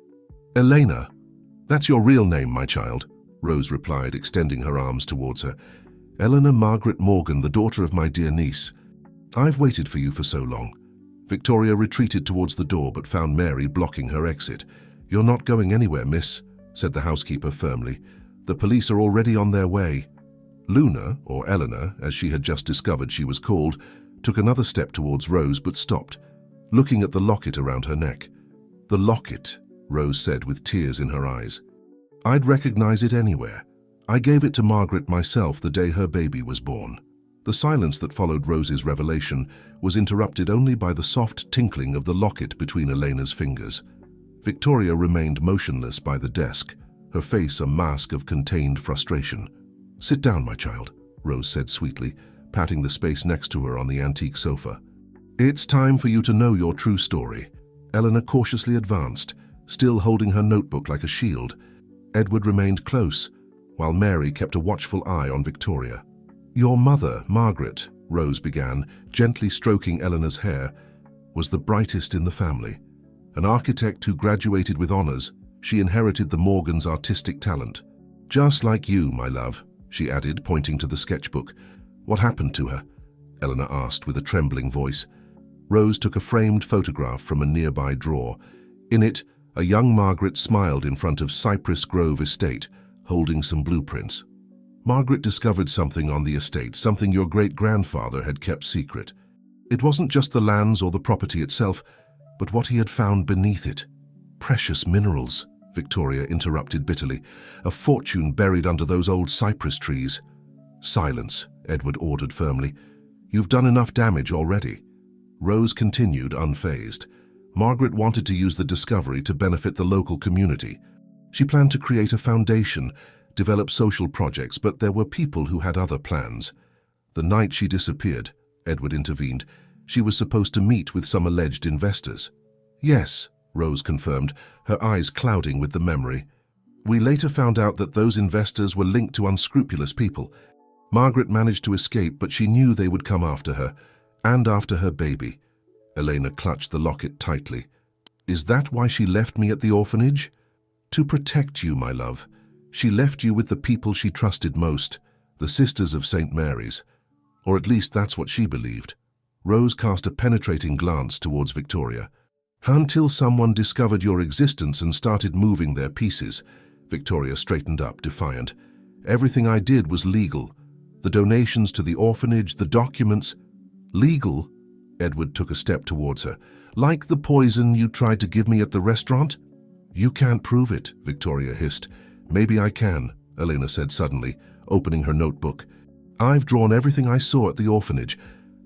"Elena, that's your real name, my child," Rose replied, extending her arms towards her. "Eleanor Margaret Morgan, the daughter of my dear niece. I've waited for you for so long." Victoria retreated towards the door but found Mary blocking her exit. "You're not going anywhere, miss," said the housekeeper firmly. "The police are already on their way." Luna, or Eleanor, as she had just discovered she was called, took another step towards Rose but stopped, looking at the locket around her neck. "The locket," Rose said with tears in her eyes. "I'd recognize it anywhere. I gave it to Margaret myself the day her baby was born." The silence that followed Rose's revelation was interrupted only by the soft tinkling of the locket between Elena's fingers. Victoria remained motionless by the desk, her face a mask of contained frustration. "Sit down, my child," Rose said sweetly, patting the space next to her on the antique sofa. "It's time for you to know your true story." Eleanor cautiously advanced, still holding her notebook like a shield. Edward remained close, while Mary kept a watchful eye on Victoria. "Your mother, Margaret," Rose began, gently stroking Eleanor's hair, "was the brightest in the family. An architect who graduated with honors, she inherited the Morgans' artistic talent. Just like you, my love," she added, pointing to the sketchbook. "What happened to her?" Eleanor asked with a trembling voice. Rose took a framed photograph from a nearby drawer. In it, a young Margaret smiled in front of Cypress Grove Estate, holding some blueprints. "Margaret discovered something on the estate, something your great-grandfather had kept secret. It wasn't just the lands or the property itself, but what he had found beneath it. Precious minerals," Victoria interrupted bitterly. "A fortune buried under those old cypress trees." "Silence," Edward ordered firmly. "You've done enough damage already." Rose continued unfazed. Margaret wanted to use the discovery to benefit the local community. She planned to create a foundation, develop social projects, but there were people who had other plans. "The night she disappeared," Edward intervened, "she was supposed to meet with some alleged investors." "Yes," Rose confirmed, her eyes clouding with the memory. "We later found out that those investors were linked to unscrupulous people. Margaret managed to escape, but she knew they would come after her. And after her baby. Elena clutched the locket tightly. Is that why she left me at the orphanage? To protect you, my love. She left you with the people she trusted most, the Sisters of St. Mary's. Or at least that's what she believed. Rose cast a penetrating glance towards Victoria. Until someone discovered your existence and started moving their pieces. Victoria straightened up, defiant. Everything I did was legal. The donations to the orphanage, the documents. Legal? Edward took a step towards her. Like the poison you tried to give me at the restaurant? You can't prove it, Victoria hissed. Maybe I can, Elena said suddenly, opening her notebook. I've drawn everything I saw at the orphanage.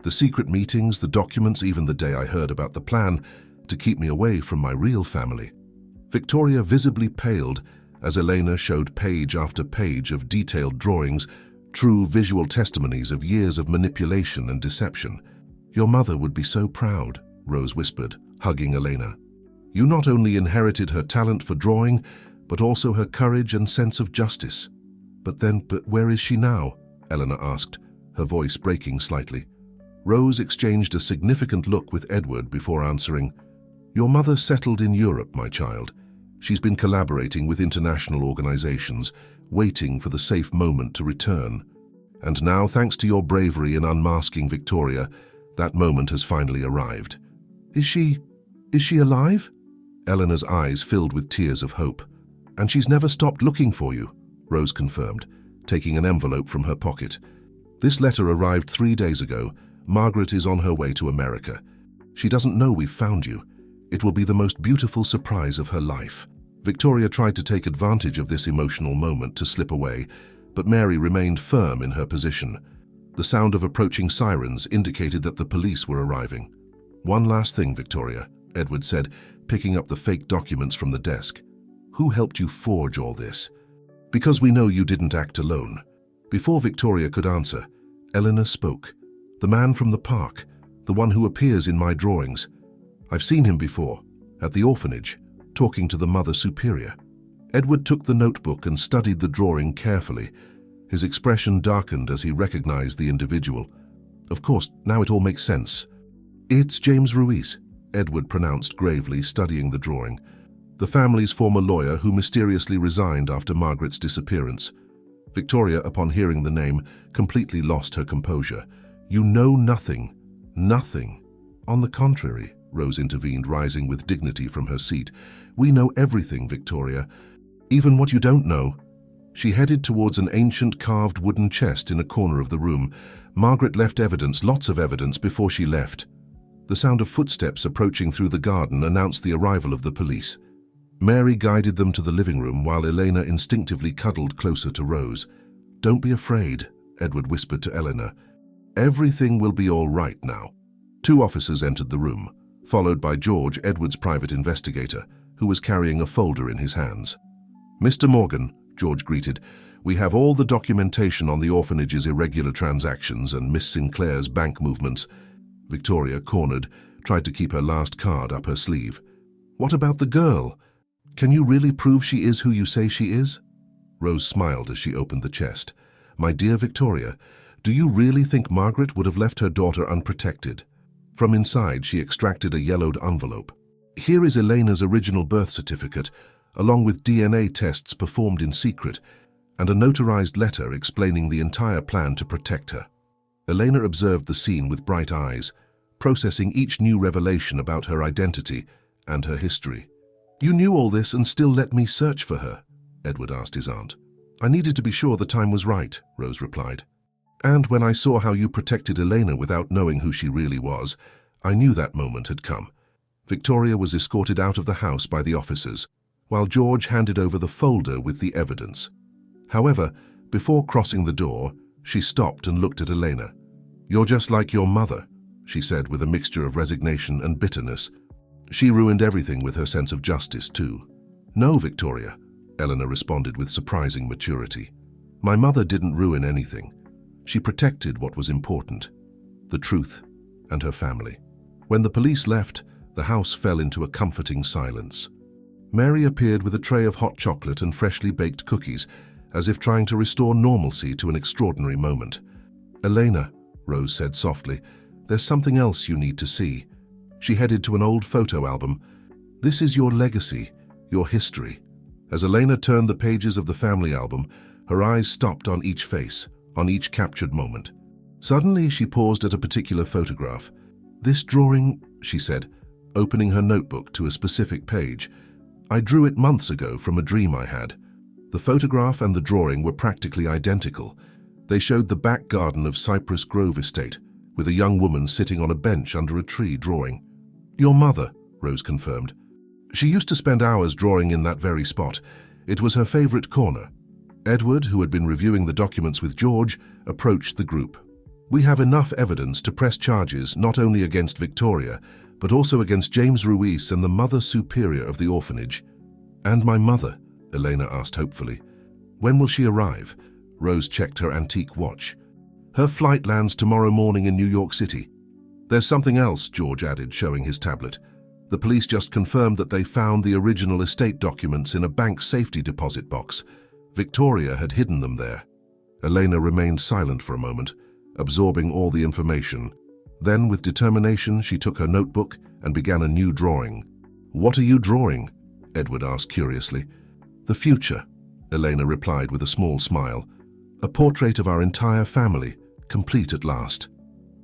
The secret meetings, the documents, even the day I heard about the plan to keep me away from my real family. Victoria visibly paled as Elena showed page after page of detailed drawings, true visual testimonies of years of manipulation and deception. Your mother would be so proud, Rose whispered, hugging Elena. You not only inherited her talent for drawing, but also her courage and sense of justice. But where is she now? Elena asked, her voice breaking slightly. Rose exchanged a significant look with Edward before answering. Your mother settled in Europe, my child. She's been collaborating with international organizations, waiting for the safe moment to return. And now, thanks to your bravery in unmasking Victoria, that moment has finally arrived. Is she alive? Eleanor's eyes filled with tears of hope. And she's never stopped looking for you, Rose confirmed, taking an envelope from her pocket. This letter arrived 3 days ago. Margaret is on her way to America. She doesn't know we've found you. It will be the most beautiful surprise of her life. Victoria tried to take advantage of this emotional moment to slip away, but Mary remained firm in her position. The sound of approaching sirens indicated that the police were arriving. One last thing, Victoria, Edward said, picking up the fake documents from the desk. Who helped you forge all this? Because we know you didn't act alone. Before Victoria could answer, Eleanor spoke. The man from the park, the one who appears in my drawings. I've seen him before, at the orphanage, talking to the Mother Superior. Edward took the notebook and studied the drawing carefully. His expression darkened as he recognized the individual. Of course, now it all makes sense. It's James Ruiz, Edward pronounced gravely, studying the drawing. The family's former lawyer who mysteriously resigned after Margaret's disappearance. Victoria, upon hearing the name, completely lost her composure. You know nothing. Nothing. On the contrary, Rose intervened, rising with dignity from her seat. We know everything, Victoria. Even what you don't know. She headed towards an ancient carved wooden chest in a corner of the room. Margaret left evidence, lots of evidence, before she left. The sound of footsteps approaching through the garden announced the arrival of the police. Mary guided them to the living room while Elena instinctively cuddled closer to Rose. Don't be afraid, Edward whispered to Eleanor. Everything will be all right now. 2 officers entered the room, followed by George, Edward's private investigator, who was carrying a folder in his hands. Mr. Morgan, George greeted, we have all the documentation on the orphanage's irregular transactions and Miss Sinclair's bank movements. Victoria, cornered, tried to keep her last card up her sleeve. What about the girl? Can you really prove she is who you say she is? Rose smiled as she opened the chest. My dear Victoria, do you really think Margaret would have left her daughter unprotected? From inside, she extracted a yellowed envelope. Here is Elena's original birth certificate, along with DNA tests performed in secret, and a notarized letter explaining the entire plan to protect her. Elena observed the scene with bright eyes, processing each new revelation about her identity and her history. You knew all this and still let me search for her? Edward asked his aunt. I needed to be sure the time was right, Rose replied. And when I saw how you protected Elena without knowing who she really was, I knew that moment had come. Victoria was escorted out of the house by the officers, while George handed over the folder with the evidence. However, before crossing the door, she stopped and looked at Elena. You're just like your mother, she said with a mixture of resignation and bitterness. She ruined everything with her sense of justice, too. No, Victoria, Eleanor responded with surprising maturity. My mother didn't ruin anything. She protected what was important, the truth and her family. When the police left, the house fell into a comforting silence. Mary appeared with a tray of hot chocolate and freshly baked cookies, as if trying to restore normalcy to an extraordinary moment. Elena, Rose said softly, There's something else you need to see. She headed to an old photo album. This is your legacy, your history. As Elena turned the pages of the family album, her eyes stopped on each face, on each captured moment. Suddenly, she paused at a particular photograph. This drawing, she said, opening her notebook to a specific page. I drew it months ago from a dream I had. The photograph and the drawing were practically identical. They showed the back garden of Cypress Grove Estate, with a young woman sitting on a bench under a tree drawing. Your mother, Rose confirmed. She used to spend hours drawing in that very spot. It was her favorite corner. Edward, who had been reviewing the documents with George, approached the group. We have enough evidence to press charges not only against Victoria, but also against James Ruiz and the Mother Superior of the orphanage. And my mother, Elena asked hopefully. When will she arrive? Rose checked her antique watch. Her flight lands tomorrow morning in New York City. There's something else, George added, showing his tablet. The police just confirmed that they found the original estate documents in a bank safety deposit box. Victoria had hidden them there. Elena remained silent for a moment, absorbing all the information. Then, with determination, she took her notebook and began a new drawing. What are you drawing? Edward asked curiously. The future, Elena replied with a small smile. A portrait of our entire family, complete at last.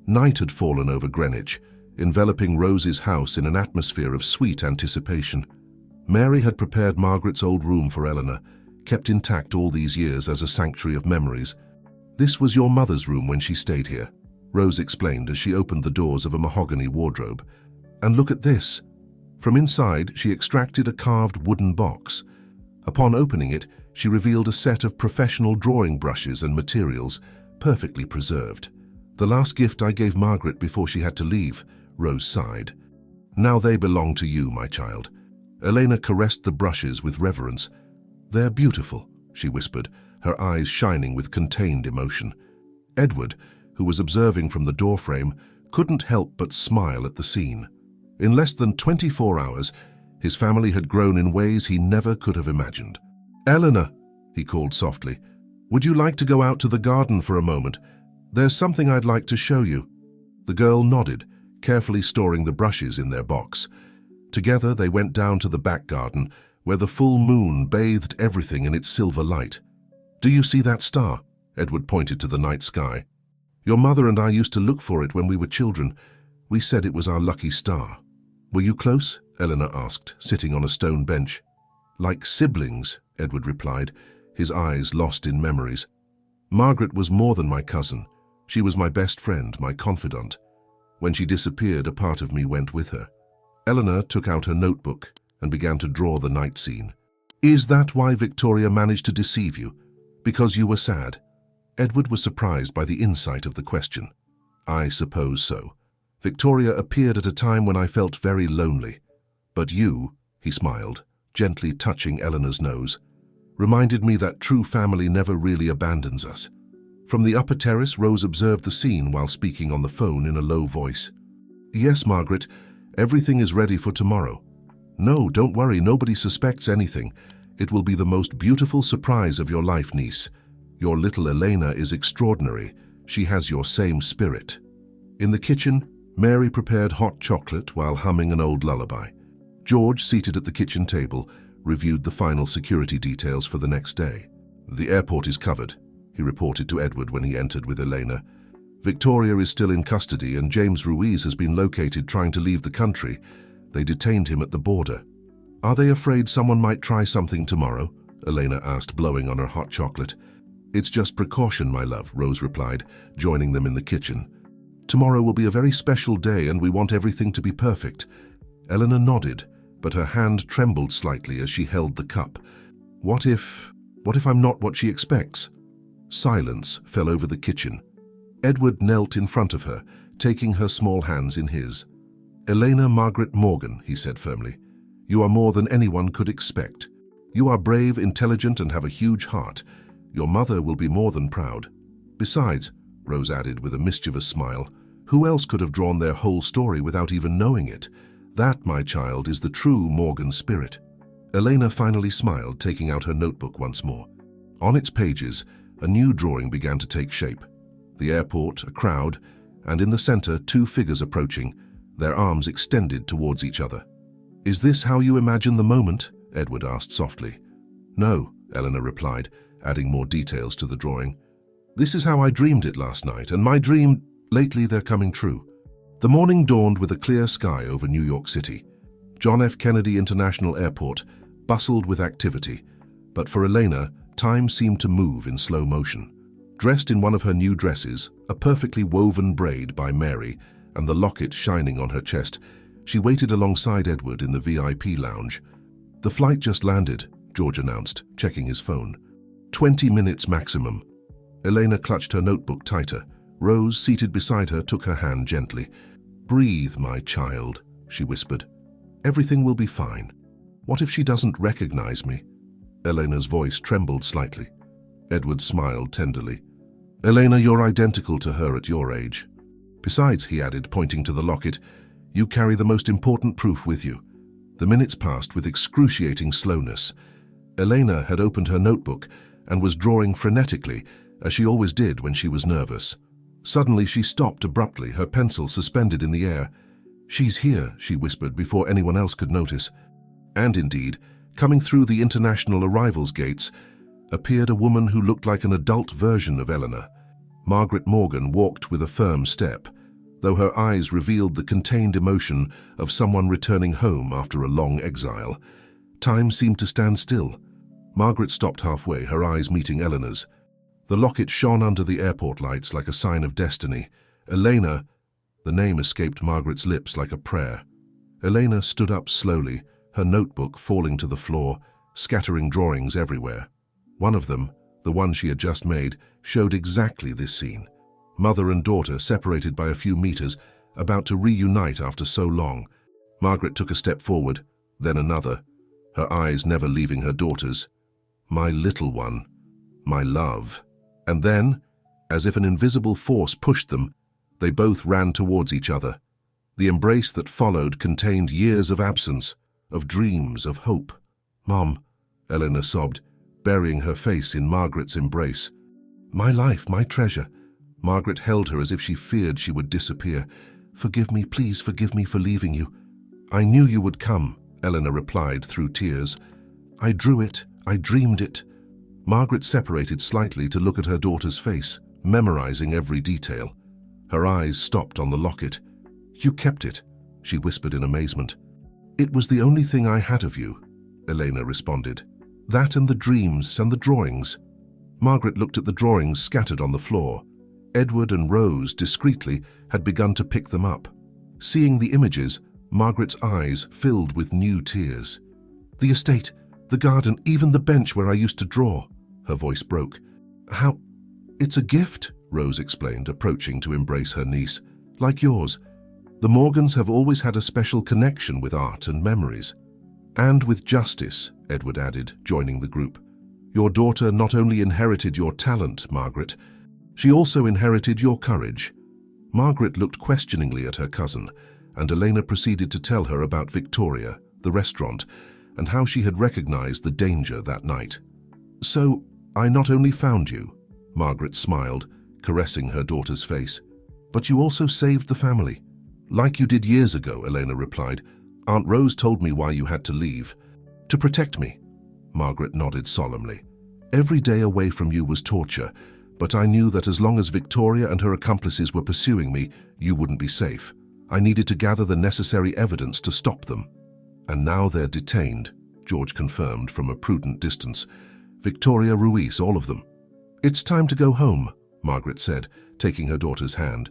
Night had fallen over Greenwich, enveloping Rose's house in an atmosphere of sweet anticipation. Mary had prepared Margaret's old room for Eleanor, kept intact all these years as a sanctuary of memories. This was your mother's room when she stayed here, Rose explained as she opened the doors of a mahogany wardrobe. And look at this. From inside, she extracted a carved wooden box. Upon opening it, she revealed a set of professional drawing brushes and materials, perfectly preserved. The last gift I gave Margaret before she had to leave, Rose sighed. Now they belong to you, my child. Elena caressed the brushes with reverence. They're beautiful, she whispered, her eyes shining with contained emotion. Edward, who was observing from the doorframe, couldn't help but smile at the scene. In less than 24 hours, his family had grown in ways he never could have imagined. Eleanor, he called softly, would you like to go out to the garden for a moment? There's something I'd like to show you. The girl nodded, carefully storing the brushes in their box. Together they went down to the back garden, where the full moon bathed everything in its silver light. Do you see that star? Edward pointed to the night sky. Your mother and I used to look for it when we were children. We said it was our lucky star. Were you close? Eleanor asked, sitting on a stone bench. Like siblings, Edward replied, his eyes lost in memories. Margaret was more than my cousin. She was my best friend, my confidant. When she disappeared, a part of me went with her. Eleanor took out her notebook and began to draw the night scene. Is that why Victoria managed to deceive you? Because you were sad? Edward was surprised by the insight of the question. I suppose so. Victoria appeared at a time when I felt very lonely. But you, he smiled, gently touching Eleanor's nose, reminded me that true family never really abandons us. From the upper terrace, Rose observed the scene while speaking on the phone in a low voice. Yes, Margaret, everything is ready for tomorrow. No, don't worry, nobody suspects anything. It will be the most beautiful surprise of your life, niece. Your little Elena is extraordinary. She has your same spirit. In the kitchen, Mary prepared hot chocolate while humming an old lullaby. George, seated at the kitchen table, reviewed the final security details for the next day. The airport is covered, he reported to Edward when he entered with Elena. Victoria is still in custody and James Ruiz has been located trying to leave the country. They detained him at the border. Are they afraid someone might try something tomorrow? Elena asked, blowing on her hot chocolate. It's just precaution, my love, Rose replied, joining them in the kitchen. Tomorrow will be a very special day and we want everything to be perfect. Eleanor nodded, but her hand trembled slightly as she held the cup. What if I'm not what she expects? Silence fell over the kitchen. Edward knelt in front of her, taking her small hands in his. Elena Margaret Morgan, he said firmly, you are more than anyone could expect. You are brave, intelligent, and have a huge heart. Your mother will be more than proud. Besides, Rose added with a mischievous smile, who else could have drawn their whole story without even knowing it? That, my child, is the true Morgan spirit. Elena finally smiled, taking out her notebook once more. On its pages, a new drawing began to take shape. The airport, a crowd, and in the center, two figures approaching, their arms extended towards each other. "Is this how you imagine the moment?" Edward asked softly. "No," Eleanor replied, adding more details to the drawing. "This is how I dreamed it last night, and my dream, lately they're coming true." The morning dawned with a clear sky over New York City. John F. Kennedy International Airport bustled with activity, but for Elena, time seemed to move in slow motion. Dressed in one of her new dresses, a perfectly woven braid by Mary, and the locket shining on her chest, she waited alongside Edward in the VIP lounge. "The flight just landed," George announced, checking his phone. 20 minutes maximum." Elena clutched her notebook tighter. Rose, seated beside her, took her hand gently. "Breathe, my child," she whispered. "Everything will be fine. What if she doesn't recognize me?" Elena's voice trembled slightly. Edward smiled tenderly. "Elena, you're identical to her at your age. Besides," he added, pointing to the locket, "you carry the most important proof with you." The minutes passed with excruciating slowness. Elena had opened her notebook and was drawing frenetically, as she always did when she was nervous. Suddenly she stopped abruptly, her pencil suspended in the air. "She's here," she whispered before anyone else could notice. And indeed, coming through the international arrivals gates, appeared a woman who looked like an adult version of Eleanor. Margaret Morgan walked with a firm step, though her eyes revealed the contained emotion of someone returning home after a long exile. Time seemed to stand still. Margaret stopped halfway, her eyes meeting Eleanor's. The locket shone under the airport lights like a sign of destiny. "Elena," the name escaped Margaret's lips like a prayer. Elena stood up slowly, her notebook falling to the floor, scattering drawings everywhere. One of them, the one she had just made, showed exactly this scene. Mother and daughter, separated by a few meters, about to reunite after so long. Margaret took a step forward, then another, her eyes never leaving her daughter's. "My little one, my love." And then, as if an invisible force pushed them, they both ran towards each other. The embrace that followed contained years of absence, of dreams, of hope. "Mom," Eleanor sobbed, burying her face in Margaret's embrace. "My life, my treasure." Margaret held her as if she feared she would disappear. "Forgive me, please forgive me for leaving you." "I knew you would come," Eleanor replied through tears. "I drew it, I dreamed it." Margaret separated slightly to look at her daughter's face, memorizing every detail. Her eyes stopped on the locket. "You kept it," she whispered in amazement. "It was the only thing I had of you," Elena responded. "That and the dreams and the drawings." Margaret looked at the drawings scattered on the floor. Edward and Rose, discreetly, had begun to pick them up. Seeing the images, Margaret's eyes filled with new tears. "The estate, the garden, even the bench where I used to draw." Her voice broke. "How? It's a gift," Rose explained, approaching to embrace her niece. "Like yours. The Morgans have always had a special connection with art and memories." "And with justice," Edward added, joining the group. "Your daughter not only inherited your talent, Margaret, she also inherited your courage." Margaret looked questioningly at her cousin, and Elena proceeded to tell her about Victoria, the restaurant, and how she had recognized the danger that night. "So, I not only found you," Margaret smiled, caressing her daughter's face, "but you also saved the family." "Like you did years ago," Elena replied. "Aunt Rose told me why you had to leave." "To protect me." Margaret nodded solemnly. "Every day away from you was torture, but I knew that as long as Victoria and her accomplices were pursuing me, you wouldn't be safe. I needed to gather the necessary evidence to stop them." "And now they're detained," George confirmed from a prudent distance. "Victoria, Ruiz, all of them." "It's time to go home," Margaret said, taking her daughter's hand.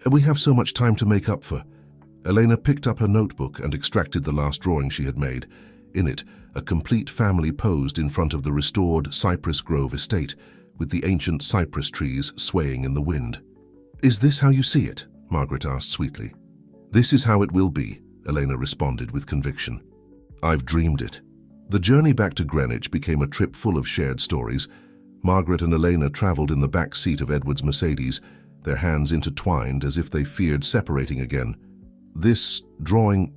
"We have so much time to make up for." Elena picked up her notebook and extracted the last drawing she had made. In it, a complete family posed in front of the restored Cypress Grove estate, with the ancient cypress trees swaying in the wind. "Is this how you see it?" Margaret asked sweetly. "This is how it will be," Elena responded with conviction. "I've dreamed it." The journey back to Greenwich became a trip full of shared stories. Margaret and Elena traveled in the back seat of Edward's Mercedes, their hands intertwined as if they feared separating again. "This drawing,"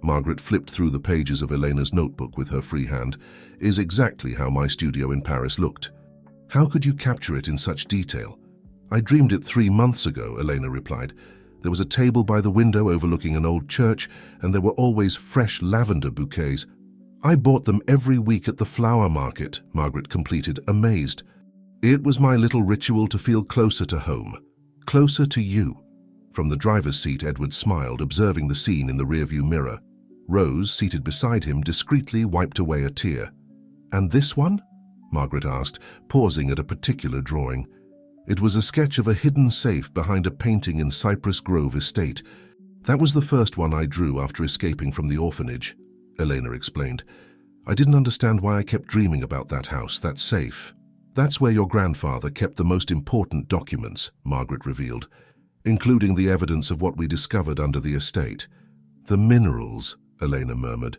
Margaret flipped through the pages of Elena's notebook with her free hand, "is exactly how my studio in Paris looked." "How could you capture it in such detail?" I dreamed it 3 months ago, Elena replied. There was a table by the window overlooking an old church, and there were always fresh lavender bouquets. I bought them every week at the flower market, Margaret completed, amazed. It was my little ritual to feel closer to home, closer to you. From the driver's seat, Edward smiled, observing the scene in the rearview mirror. Rose, seated beside him, discreetly wiped away a tear. And this one? Margaret asked, pausing at a particular drawing. It was a sketch of a hidden safe behind a painting in Cypress Grove Estate. That was the first one I drew after escaping from the orphanage, Elena explained. I didn't understand why I kept dreaming about that house, that safe. That's where your grandfather kept the most important documents, Margaret revealed, including the evidence of what we discovered under the estate. The minerals, Elena murmured.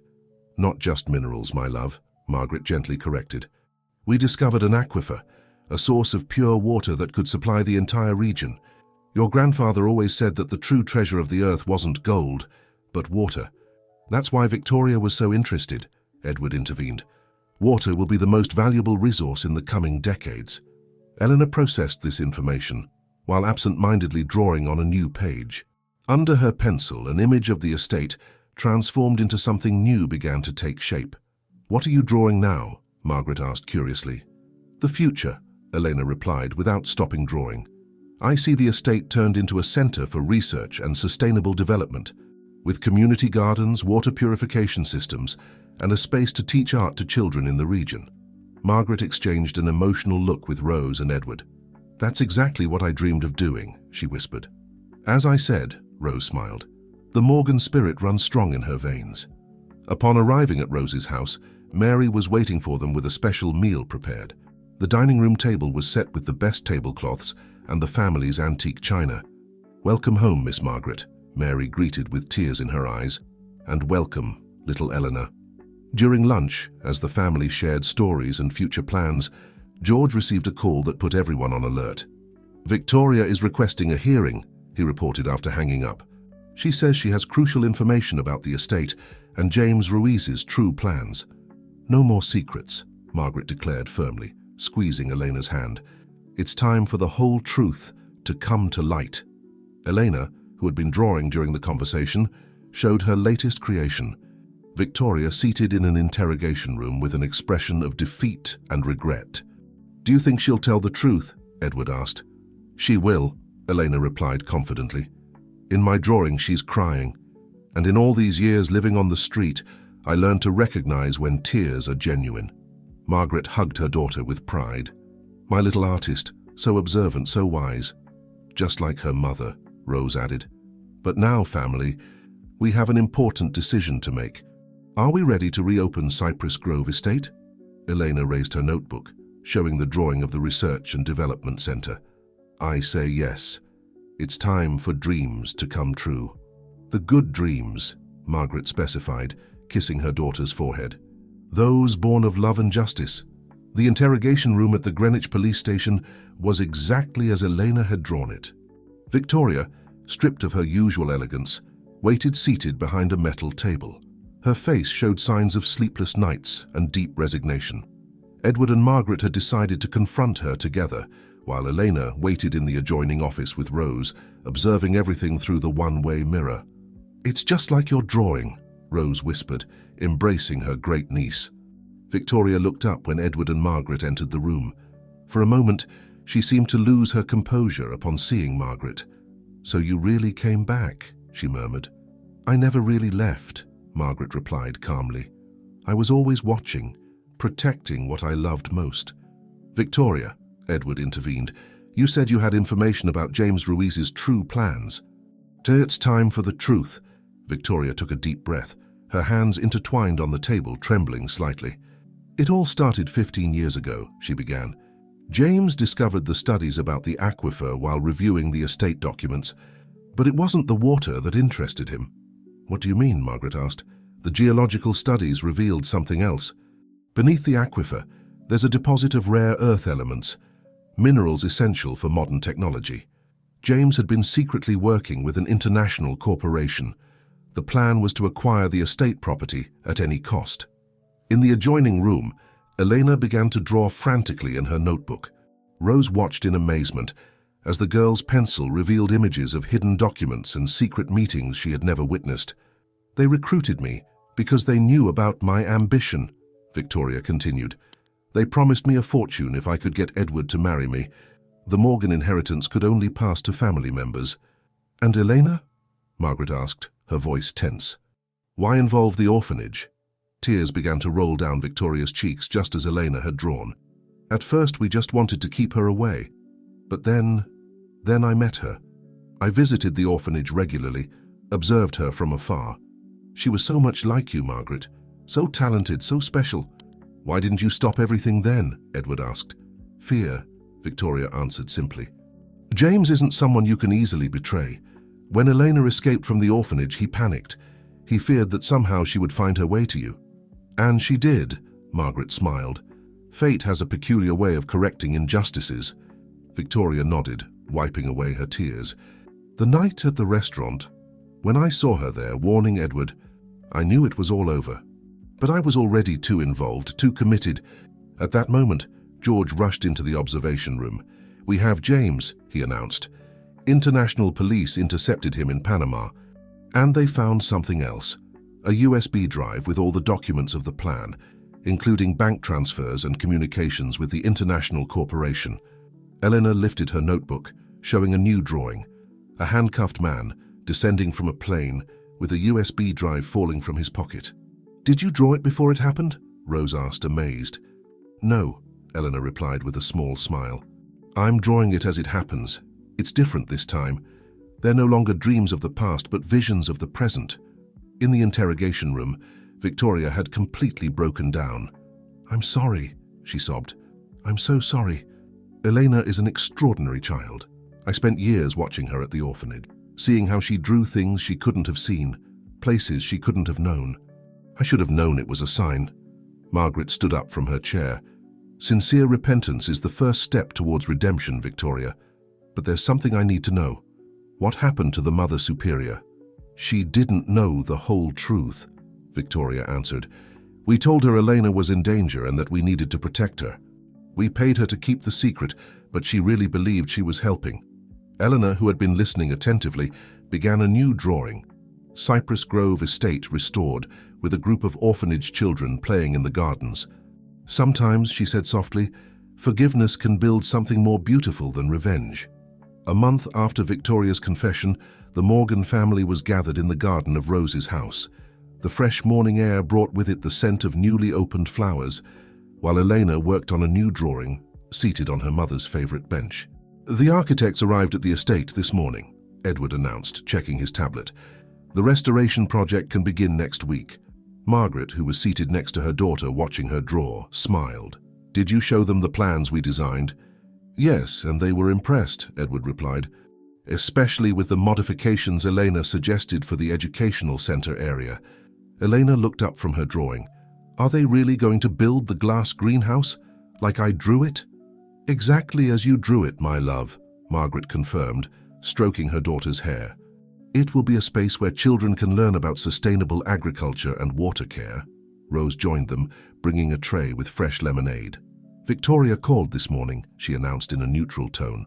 Not just minerals, my love, Margaret gently corrected. We discovered an aquifer, a source of pure water that could supply the entire region. Your grandfather always said that the true treasure of the earth wasn't gold, but water. That's why Victoria was so interested, Edward intervened. Water will be the most valuable resource in the coming decades. Eleanor processed this information, while absent-mindedly drawing on a new page. Under her pencil, an image of the estate, transformed into something new, began to take shape. What are you drawing now? Margaret asked curiously. The future, Elena replied without stopping drawing. I see the estate turned into a center for research and sustainable development, with community gardens, water purification systems, and a space to teach art to children in the region. Margaret exchanged an emotional look with Rose and Edward. That's exactly what I dreamed of doing, she whispered. As I said, Rose smiled, the Morgan spirit runs strong in her veins. Upon arriving at Rose's house, Mary was waiting for them with a special meal prepared. The dining room table was set with the best tablecloths and the family's antique china. Welcome home, Miss Margaret, Mary greeted with tears in her eyes. And welcome, little Eleanor. During lunch, as the family shared stories and future plans, George received a call that put everyone on alert. Victoria is requesting a hearing, he reported after hanging up. She says she has crucial information about the estate and James Ruiz's true plans. No more secrets, Margaret declared firmly, squeezing Elena's hand. It's time for the whole truth to come to light. Elena, who had been drawing during the conversation, showed her latest creation. Victoria seated in an interrogation room with an expression of defeat and regret. Do you think she'll tell the truth? Edward asked. She will, Elena replied confidently. In my drawing, she's crying. And in all these years living on the street, I learned to recognize when tears are genuine. Margaret hugged her daughter with pride. My little artist, so observant, so wise. Just like her mother, Rose added. But now, family, we have an important decision to make. Are we ready to reopen Cypress Grove Estate? Elena raised her notebook, showing the drawing of the Research and Development Center. I say yes. It's time for dreams to come true. The good dreams, Margaret specified, kissing her daughter's forehead. Those born of love and justice. The interrogation room at the Greenwich police station was exactly as Elena had drawn it. Victoria, stripped of her usual elegance, waited seated behind a metal table. Her face showed signs of sleepless nights and deep resignation. Edward and Margaret had decided to confront her together, while Elena waited in the adjoining office with Rose, observing everything through the one-way mirror. It's just like your drawing, Rose whispered, embracing her great niece. Victoria looked up when Edward and Margaret entered the room. For a moment, she seemed to lose her composure upon seeing Margaret. So you really came back, she murmured. I never really left, Margaret replied calmly. I was always watching, protecting what I loved most. Victoria, Edward intervened, you said you had information about James Ruiz's true plans. It's time for the truth. Victoria took a deep breath, her hands intertwined on the table, trembling slightly. It all started 15 years ago, she began. James discovered the studies about the aquifer while reviewing the estate documents, but it wasn't the water that interested him. What do you mean? Margaret asked. The geological studies revealed something else. Beneath the aquifer, there's a deposit of rare earth elements, minerals essential for modern technology. James had been secretly working with an international corporation. The plan was to acquire the estate property at any cost. In the adjoining room, Elena began to draw frantically in her notebook. Rose watched in amazement, as the girl's pencil revealed images of hidden documents and secret meetings she had never witnessed. "They recruited me because they knew about my ambition," Victoria continued. "They promised me a fortune if I could get Edward to marry me. The Morgan inheritance could only pass to family members." "And Elena?" Margaret asked, her voice tense. "Why involve the orphanage?" Tears began to roll down Victoria's cheeks just as Elena had drawn. "At first we just wanted to keep her away. But then I met her. I visited the orphanage regularly, observed her from afar. She was so much like you, Margaret. So talented, so special." "Why didn't you stop everything then?" Edward asked. "Fear," Victoria answered simply. "James isn't someone you can easily betray. When Elena escaped from the orphanage, he panicked. He feared that somehow she would find her way to you." "And she did," Margaret smiled. "Fate has a peculiar way of correcting injustices." Victoria nodded, wiping away her tears. "The night at the restaurant, when I saw her there warning Edward, I knew it was all over. But I was already too involved, too committed. At that moment, George rushed into the observation room. "We have James," he announced. "International police intercepted him in Panama. And they found something else. A USB drive with all the documents of the plan, including bank transfers and communications with the international corporation." Elena lifted her notebook, showing a new drawing. A handcuffed man, descending from a plane, with a USB drive falling from his pocket. "Did you draw it before it happened?" Rose asked, amazed. "No," Elena replied with a small smile. "I'm drawing it as it happens. It's different this time. They're no longer dreams of the past, but visions of the present." In the interrogation room, Victoria had completely broken down. "I'm sorry," she sobbed. "I'm so sorry. Elena is an extraordinary child. I spent years watching her at the orphanage, seeing how she drew things she couldn't have seen, places she couldn't have known. I should have known it was a sign." Margaret stood up from her chair. "Sincere repentance is the first step towards redemption, Victoria. But there's something I need to know. What happened to the Mother Superior?" "She didn't know the whole truth," Victoria answered. "We told her Elena was in danger and that we needed to protect her. We paid her to keep the secret, but she really believed she was helping." Eleanor, who had been listening attentively, began a new drawing. Cypress Grove Estate restored, with a group of orphanage children playing in the gardens. "Sometimes," she said softly, "forgiveness can build something more beautiful than revenge." A month after Victoria's confession, the Morgan family was gathered in the garden of Rose's house. The fresh morning air brought with it the scent of newly opened flowers, while Elena worked on a new drawing, seated on her mother's favorite bench. "The architects arrived at the estate this morning," Edward announced, checking his tablet. "The restoration project can begin next week." Margaret, who was seated next to her daughter watching her draw, smiled. "Did you show them the plans we designed?" "Yes, and they were impressed," Edward replied. "Especially with the modifications Elena suggested for the educational center area." Elena looked up from her drawing. "Are they really going to build the glass greenhouse, like I drew it?" "Exactly as you drew it, my love," Margaret confirmed, stroking her daughter's hair. "It will be a space where children can learn about sustainable agriculture and water care." Rose joined them, bringing a tray with fresh lemonade. "Victoria called this morning," she announced in a neutral tone.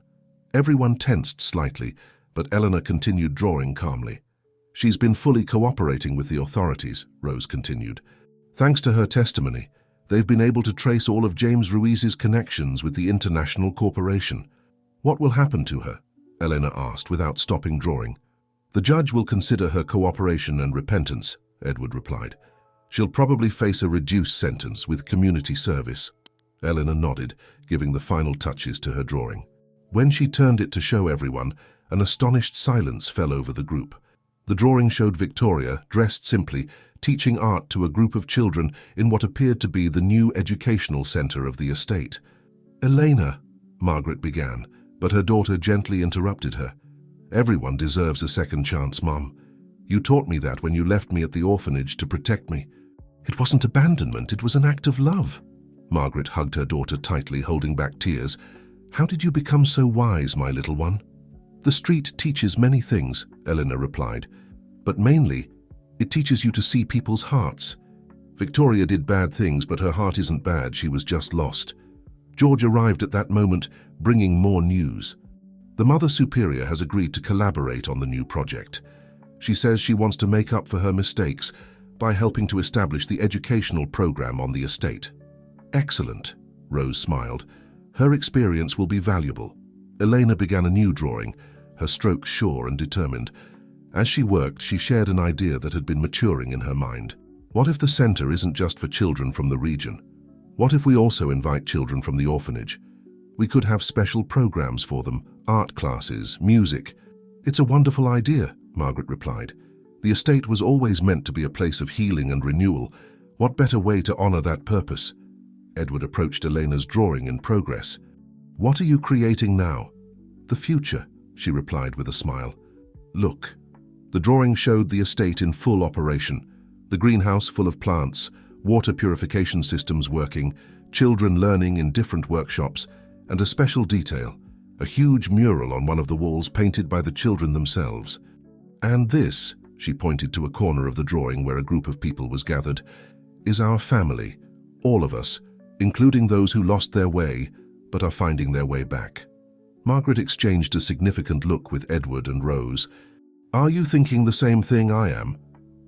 Everyone tensed slightly, but Eleanor continued drawing calmly. "She's been fully cooperating with the authorities," Rose continued. "Thanks to her testimony, they've been able to trace all of James Ruiz's connections with the international corporation." "What will happen to her?" Eleanor asked without stopping drawing. "The judge will consider her cooperation and repentance," Edward replied. "She'll probably face a reduced sentence with community service." Eleanor nodded, giving the final touches to her drawing. When she turned it to show everyone, an astonished silence fell over the group. The drawing showed Victoria, dressed simply, teaching art to a group of children in what appeared to be the new educational center of the estate. "Elena," Margaret began, but her daughter gently interrupted her. "Everyone deserves a second chance, Mom. You taught me that when you left me at the orphanage to protect me. It wasn't abandonment, it was an act of love." Margaret hugged her daughter tightly, holding back tears. "How did you become so wise, my little one?" "The street teaches many things," Eleanor replied, "but mainly, it teaches you to see people's hearts. Victoria did bad things, but her heart isn't bad, she was just lost." George arrived at that moment, bringing more news. The Mother Superior has agreed to collaborate on the new project. She says she wants to make up for her mistakes by helping to establish the educational program on the estate. Excellent, Rose smiled. Her experience will be valuable. Elena began a new drawing, her strokes sure and determined. As she worked, she shared an idea that had been maturing in her mind. What if the center isn't just for children from the region? What if we also invite children from the orphanage? We could have special programs for them, art classes, music. It's a wonderful idea, Margaret replied. The estate was always meant to be a place of healing and renewal. What better way to honor that purpose? Edward approached Elena's drawing in progress. What are you creating now? The future, she replied with a smile. Look. The drawing showed the estate in full operation. The greenhouse full of plants, water purification systems working, children learning in different workshops, and a special detail, a huge mural on one of the walls painted by the children themselves. And this, she pointed to a corner of the drawing where a group of people was gathered, is our family, all of us, including those who lost their way but are finding their way back. Margaret exchanged a significant look with Edward and Rose. Are you thinking the same thing I am?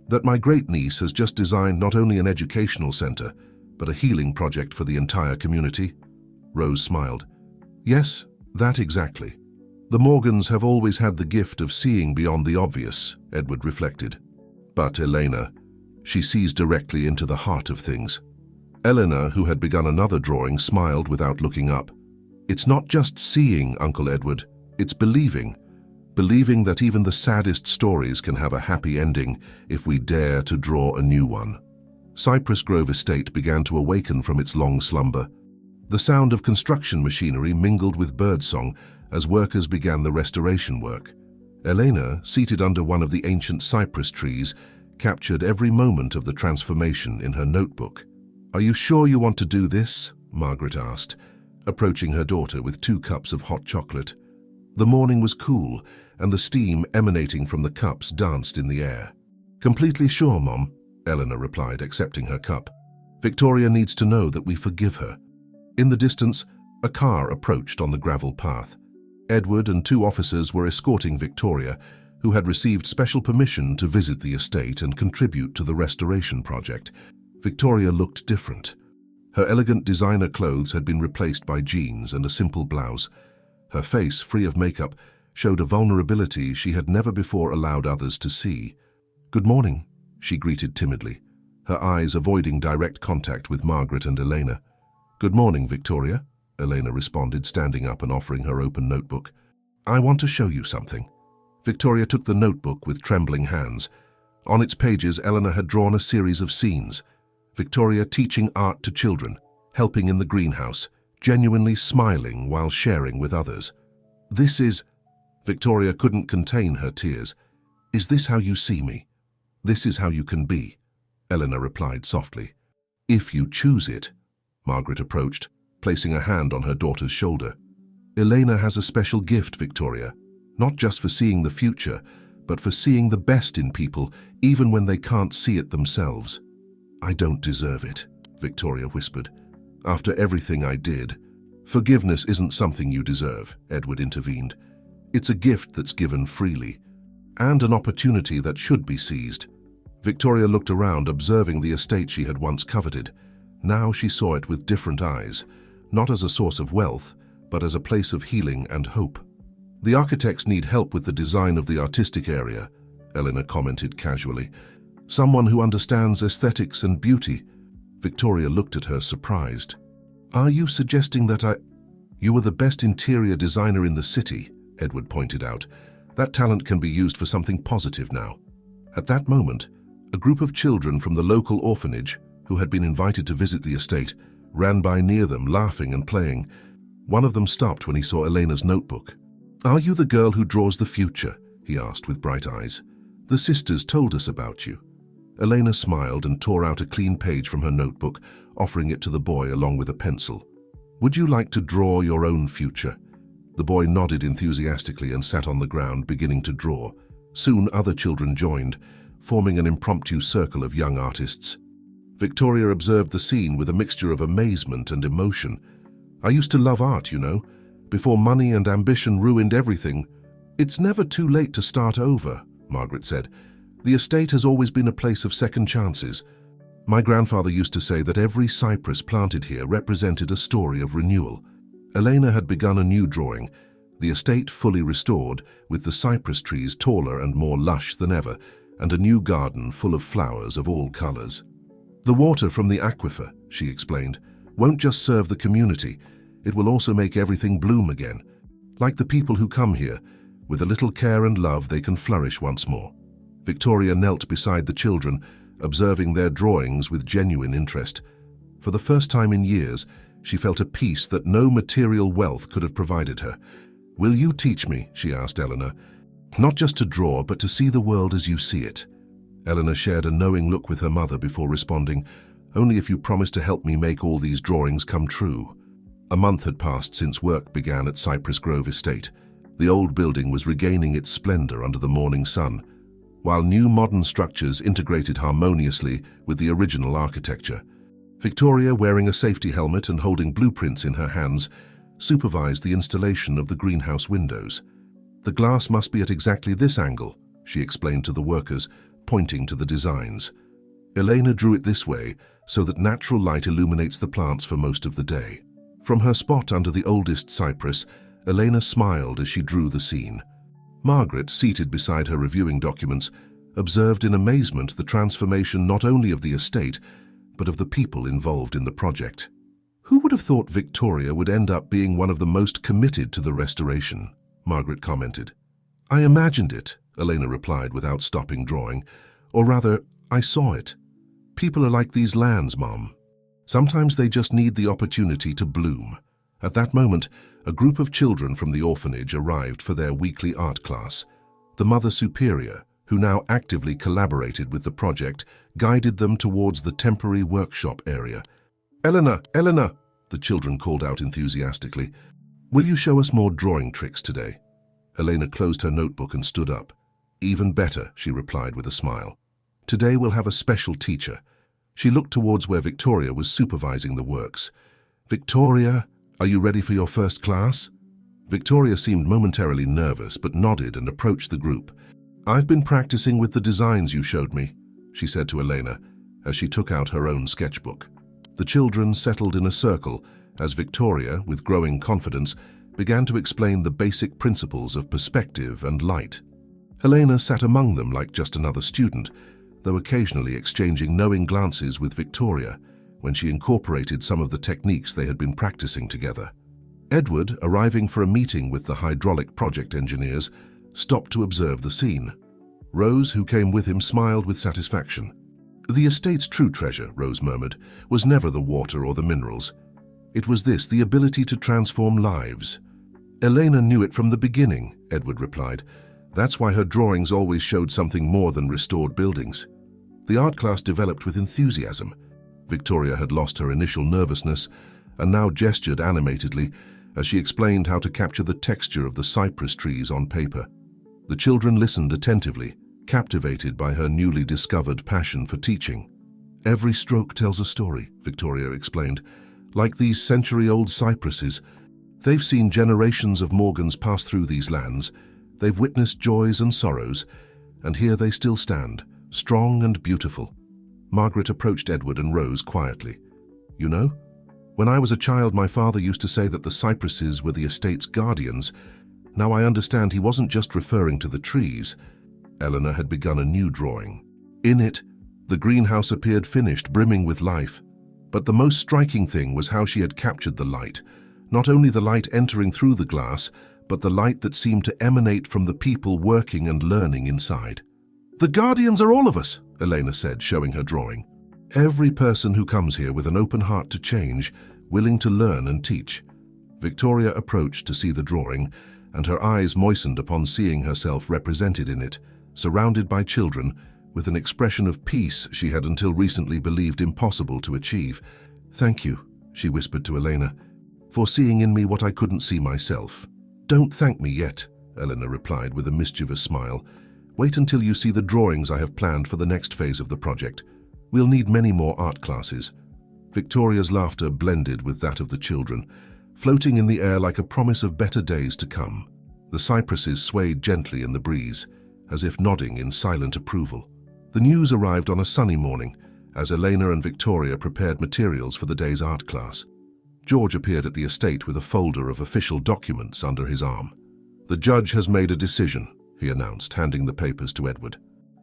That my great-niece has just designed not only an educational center, but a healing project for the entire community? Rose smiled. Yes, that exactly. The Morgans have always had the gift of seeing beyond the obvious, Edward reflected. But Elena, she sees directly into the heart of things. Eleanor, who had begun another drawing, smiled without looking up. It's not just seeing, Uncle Edward, it's believing. Believing that even the saddest stories can have a happy ending if we dare to draw a new one. Cypress Grove Estate began to awaken from its long slumber. The sound of construction machinery mingled with birdsong as workers began the restoration work. Elena, seated under one of the ancient cypress trees, captured every moment of the transformation in her notebook. Are you sure you want to do this? Margaret asked, approaching her daughter with 2 cups of hot chocolate. The morning was cool, and the steam emanating from the cups danced in the air. Completely sure, Mom, Eleanor replied, accepting her cup. Victoria needs to know that we forgive her. In the distance, a car approached on the gravel path. Edward and 2 officers were escorting Victoria, who had received special permission to visit the estate and contribute to the restoration project. Victoria looked different. Her elegant designer clothes had been replaced by jeans and a simple blouse. Her face, free of makeup, showed a vulnerability she had never before allowed others to see. Good morning, she greeted timidly, her eyes avoiding direct contact with Margaret and Elena. Good morning, Victoria, Elena responded, standing up and offering her open notebook. I want to show you something. Victoria took the notebook with trembling hands. On its pages, Eleanor had drawn a series of scenes. Victoria teaching art to children, helping in the greenhouse, genuinely smiling while sharing with others. This is... Victoria couldn't contain her tears. Is this how you see me? This is how you can be, Eleanor replied softly. If you choose it. Margaret approached, placing a hand on her daughter's shoulder. Elena has a special gift, Victoria, not just for seeing the future, but for seeing the best in people, even when they can't see it themselves. I don't deserve it, Victoria whispered. After everything I did. Forgiveness isn't something you deserve, Edward intervened. It's a gift that's given freely, and an opportunity that should be seized. Victoria looked around, observing the estate she had once coveted. Now she saw it with different eyes, not as a source of wealth, but as a place of healing and hope. The architects need help with the design of the artistic area, Eleanor commented casually. Someone who understands aesthetics and beauty. Victoria looked at her, surprised. Are you suggesting that You were the best interior designer in the city, Edward pointed out. That talent can be used for something positive now. At that moment, a group of children from the local orphanage, who had been invited to visit the estate, ran by near them, laughing and playing. One of them stopped when he saw Elena's notebook. Are you the girl who draws the future? He asked with bright eyes. The sisters told us about you. Elena smiled and tore out a clean page from her notebook, offering it to the boy along with a pencil. Would you like to draw your own future? The boy nodded enthusiastically and sat on the ground, beginning to draw. Soon other children joined, forming an impromptu circle of young artists. Victoria observed the scene with a mixture of amazement and emotion. I used to love art, you know, before money and ambition ruined everything. It's never too late to start over, Margaret said. The estate has always been a place of second chances. My grandfather used to say that every cypress planted here represented a story of renewal. Elena had begun a new drawing, the estate fully restored, with the cypress trees taller and more lush than ever, and a new garden full of flowers of all colors. The water from the aquifer, she explained, won't just serve the community, it will also make everything bloom again. Like the people who come here, with a little care and love they can flourish once more. Victoria knelt beside the children, observing their drawings with genuine interest. For the first time in years, she felt a peace that no material wealth could have provided her. "Will you teach me?" she asked Eleanor. "Not just to draw, but to see the world as you see it." Eleanor shared a knowing look with her mother before responding, "Only if you promise to help me make all these drawings come true." A month had passed since work began at Cypress Grove Estate. The old building was regaining its splendor under the morning sun, while new modern structures integrated harmoniously with the original architecture. Victoria, wearing a safety helmet and holding blueprints in her hands, supervised the installation of the greenhouse windows. "The glass must be at exactly this angle," she explained to the workers, pointing to the designs. Elena drew it this way so that natural light illuminates the plants for most of the day. From her spot under the oldest cypress, Elena smiled as she drew the scene. Margaret, seated beside her reviewing documents, observed in amazement the transformation not only of the estate, but of the people involved in the project. "Who would have thought Victoria would end up being one of the most committed to the restoration?" Margaret commented. "I imagined it," Elena replied without stopping drawing. "Or rather, I saw it. People are like these lands, Mom. Sometimes they just need the opportunity to bloom." At that moment, a group of children from the orphanage arrived for their weekly art class. The Mother Superior, who now actively collaborated with the project, guided them towards the temporary workshop area. "Eleanor, Eleanor," the children called out enthusiastically. "Will you show us more drawing tricks today?" Elena closed her notebook and stood up. "Even better," she replied with a smile. "Today we'll have a special teacher." She looked towards where Victoria was supervising the works. "Victoria, are you ready for your first class?" Victoria seemed momentarily nervous but nodded and approached the group. "I've been practicing with the designs you showed me," she said to Elena as she took out her own sketchbook. The children settled in a circle as Victoria, with growing confidence, began to explain the basic principles of perspective and light. Elena sat among them like just another student, though occasionally exchanging knowing glances with Victoria when she incorporated some of the techniques they had been practicing together. Edward, arriving for a meeting with the hydraulic project engineers, stopped to observe the scene. Rose, who came with him, smiled with satisfaction. "The estate's true treasure," Rose murmured, "was never the water or the minerals. It was this, the ability to transform lives." "Elena knew it from the beginning," Edward replied. "That's why her drawings always showed something more than restored buildings." The art class developed with enthusiasm. Victoria had lost her initial nervousness and now gestured animatedly as she explained how to capture the texture of the cypress trees on paper. The children listened attentively, captivated by her newly discovered passion for teaching. "Every stroke tells a story," Victoria explained. "Like these century-old cypresses, they've seen generations of Morgans pass through these lands. They've witnessed joys and sorrows, and here they still stand, strong and beautiful." Margaret approached Edward and Rose quietly. "You know, when I was a child, my father used to say that the cypresses were the estate's guardians. Now I understand he wasn't just referring to the trees." Eleanor had begun a new drawing. In it, the greenhouse appeared finished, brimming with life. But the most striking thing was how she had captured the light. Not only the light entering through the glass, but the light that seemed to emanate from the people working and learning inside. "The guardians are all of us," Elena said, showing her drawing. "Every person who comes here with an open heart to change, willing to learn and teach." Victoria approached to see the drawing, and her eyes moistened upon seeing herself represented in it, surrounded by children, with an expression of peace she had until recently believed impossible to achieve. "Thank you," she whispered to Elena, "for seeing in me what I couldn't see myself." "Don't thank me yet," Eleanor replied with a mischievous smile. "Wait until you see the drawings I have planned for the next phase of the project. We'll need many more art classes." Victoria's laughter blended with that of the children. floating in the air like a promise of better days to come. The cypresses swayed gently in the breeze, as if nodding in silent approval. The news arrived on a sunny morning, as Elena and Victoria prepared materials for the day's art class. George appeared at the estate with a folder of official documents under his arm. "The judge has made a decision," he announced, handing the papers to Edward.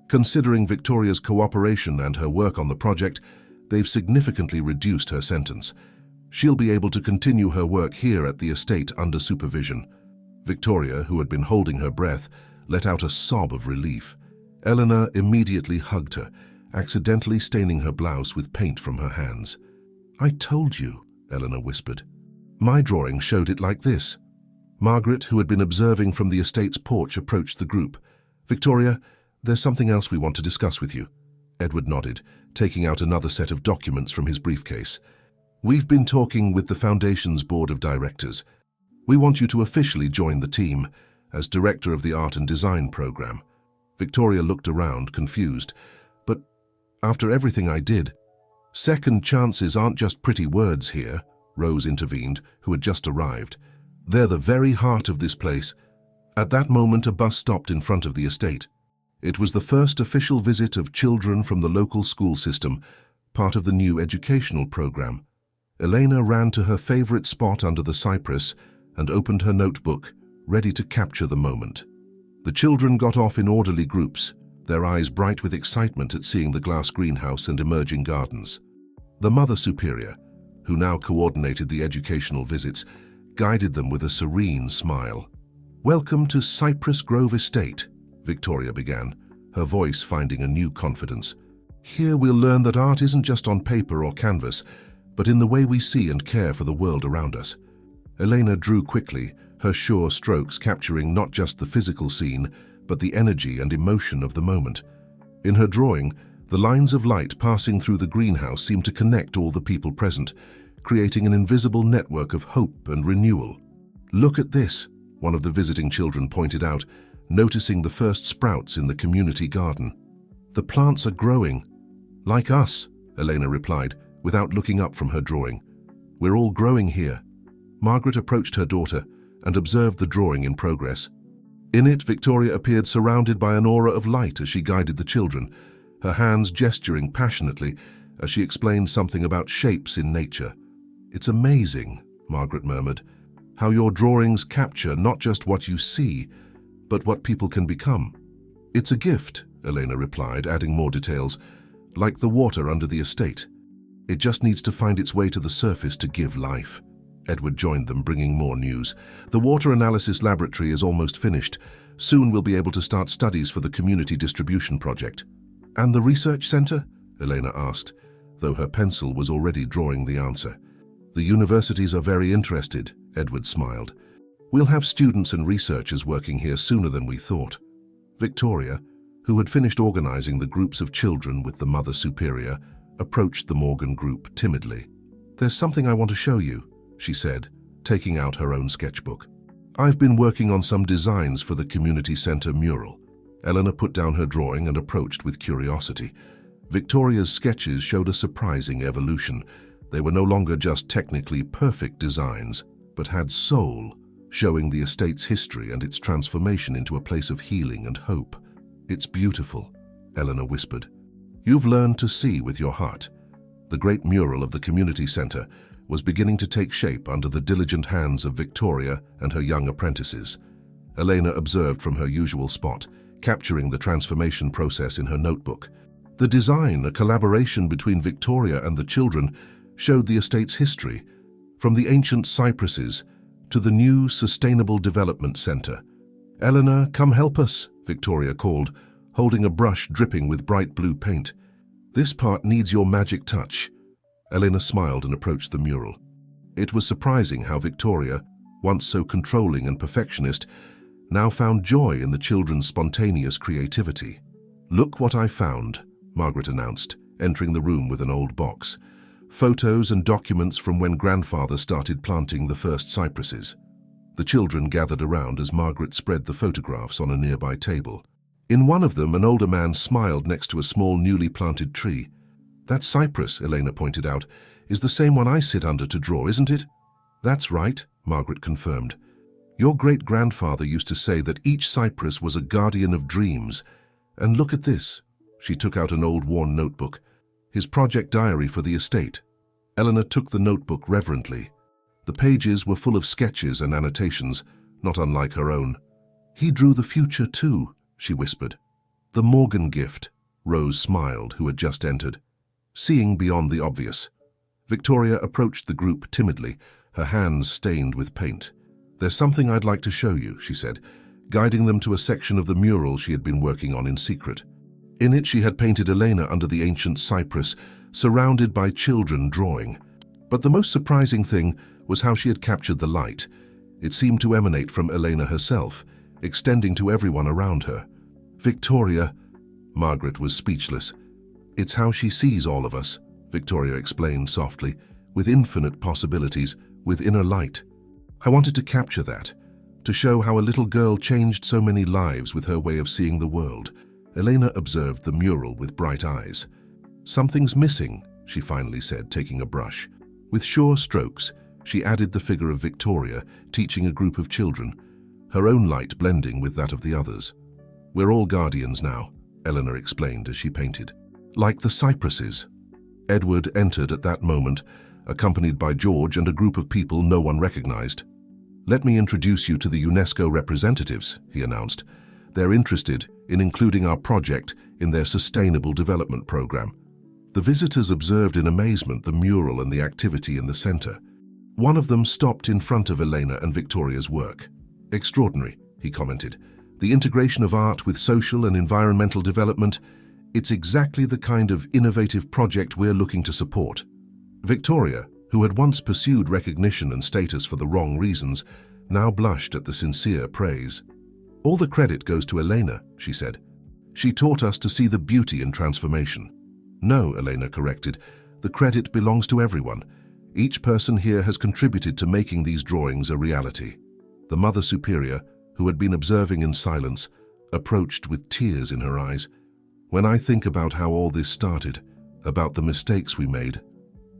"Considering Victoria's cooperation and her work on the project, they've significantly reduced her sentence. She'll be able to continue her work here at the estate under supervision." Victoria, who had been holding her breath, let out a sob of relief. Eleanor immediately hugged her, accidentally staining her blouse with paint from her hands. "I told you," Eleanor whispered. "My drawing showed it like this." Margaret, who had been observing from the estate's porch, approached the group. "Victoria, there's something else we want to discuss with you." Edward nodded, taking out another set of documents from his briefcase. "We've been talking with the Foundation's Board of Directors. We want you to officially join the team as Director of the Art and Design Program." Victoria looked around, confused. "But after everything I did..." "Second chances aren't just pretty words here," Rose intervened, who had just arrived. "They're the very heart of this place." At that moment, a bus stopped in front of the estate. It was the first official visit of children from the local school system, part of the new educational program. Elena ran to her favorite spot under the cypress and opened her notebook, ready to capture the moment. The children got off in orderly groups, their eyes bright with excitement at seeing the glass greenhouse and emerging gardens. The Mother Superior, who now coordinated the educational visits, guided them with a serene smile. "Welcome to Cypress Grove Estate," Victoria began, her voice finding a new confidence. "Here we'll learn that art isn't just on paper or canvas, but in the way we see and care for the world around us." Elena drew quickly, her sure strokes capturing not just the physical scene, but the energy and emotion of the moment. In her drawing, the lines of light passing through the greenhouse seemed to connect all the people present, creating an invisible network of hope and renewal. "Look at this," one of the visiting children pointed out, noticing the first sprouts in the community garden. "The plants are growing." "Like us," Elena replied, without looking up from her drawing. "We're all growing here." Margaret approached her daughter and observed the drawing in progress. In it, Victoria appeared surrounded by an aura of light as she guided the children, her hands gesturing passionately as she explained something about shapes in nature. "It's amazing," Margaret murmured, "how your drawings capture not just what you see, but what people can become." "It's a gift," Elena replied, adding more details, "like the water under the estate. It just needs to find its way to the surface to give life." Edward joined them, bringing more news. "The water analysis laboratory is almost finished. Soon we'll be able to start studies for the community distribution project." "And the research center?" Elena asked, though her pencil was already drawing the answer. "The universities are very interested," Edward smiled. "We'll have students and researchers working here sooner than we thought." Victoria, who had finished organizing the groups of children with the Mother Superior, approached the Morgan group timidly. "There's something I want to show you," she said, taking out her own sketchbook. "I've been working on some designs for the community center mural." Eleanor put down her drawing and approached with curiosity. Victoria's sketches showed a surprising evolution. They were no longer just technically perfect designs, but had soul, showing the estate's history and its transformation into a place of healing and hope. "It's beautiful," Eleanor whispered. "You've learned to see with your heart." The great mural of the community center was beginning to take shape under the diligent hands of Victoria and her young apprentices. Elena observed from her usual spot, capturing the transformation process in her notebook. The design, a collaboration between Victoria and the children, showed the estate's history, from the ancient cypresses to the new Sustainable Development Center. "Eleanor, come help us," Victoria called, holding a brush dripping with bright blue paint. "This part needs your magic touch." Elena smiled and approached the mural. It was surprising how Victoria, once so controlling and perfectionist, now found joy in the children's spontaneous creativity. "Look what I found," Margaret announced, entering the room with an old box. "Photos and documents from when grandfather started planting the first cypresses." The children gathered around as Margaret spread the photographs on a nearby table. In one of them, an older man smiled next to a small newly planted tree. "That cypress," Elena pointed out, "is the same one I sit under to draw, isn't it?" That's right, Margaret confirmed. Your great-grandfather used to say that each cypress was a guardian of dreams. And look at this. She took out an old worn notebook. His project diary for the estate. Eleanor took the notebook reverently. The pages were full of sketches and annotations, not unlike her own. He drew the future too, she whispered. The Morgan gift, Rose smiled, who had just entered. Seeing beyond the obvious. Victoria approached the group timidly, her hands stained with paint. There's something I'd like to show you, she said, guiding them to a section of the mural she had been working on in secret. In it she had painted Elena under the ancient cypress, surrounded by children drawing. But the most surprising thing was how she had captured the light. It seemed to emanate from Elena herself, extending to everyone around her. Victoria, Margaret was speechless. It's how she sees all of us, Victoria explained softly, with infinite possibilities, with inner light. I wanted to capture that, to show how a little girl changed so many lives with her way of seeing the world. Elena observed the mural with bright eyes. Something's missing, she finally said, taking a brush. With sure strokes, she added the figure of Victoria, teaching a group of children, her own light blending with that of the others. We're all guardians now, Eleanor explained as she painted. Like the cypresses. Edward entered at that moment, accompanied by George and a group of people no one recognized. Let me introduce you to the UNESCO representatives, he announced. They're interested in including our project in their Sustainable Development Program. The visitors observed in amazement the mural and the activity in the center. One of them stopped in front of Elena and Victoria's work. Extraordinary, he commented. The integration of art with social and environmental development, it's exactly the kind of innovative project we're looking to support. Victoria, who had once pursued recognition and status for the wrong reasons, now blushed at the sincere praise. All the credit goes to Elena, she said. She taught us to see the beauty in transformation. No, Elena corrected, the credit belongs to everyone. Each person here has contributed to making these drawings a reality. The Mother Superior, who had been observing in silence, approached with tears in her eyes. When I think about how all this started, about the mistakes we made,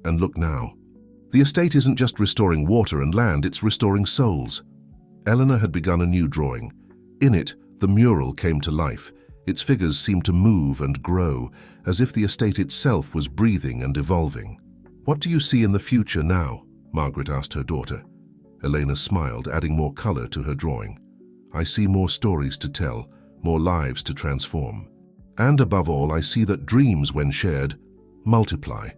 and look now. The estate isn't just restoring water and land, it's restoring souls. Eleanor had begun a new drawing. In it, the mural came to life. Its figures seemed to move and grow, as if the estate itself was breathing and evolving. What do you see in the future now? Margaret asked her daughter. Elena smiled, adding more color to her drawing. I see more stories to tell, more lives to transform. And above all, I see that dreams, when shared, multiply.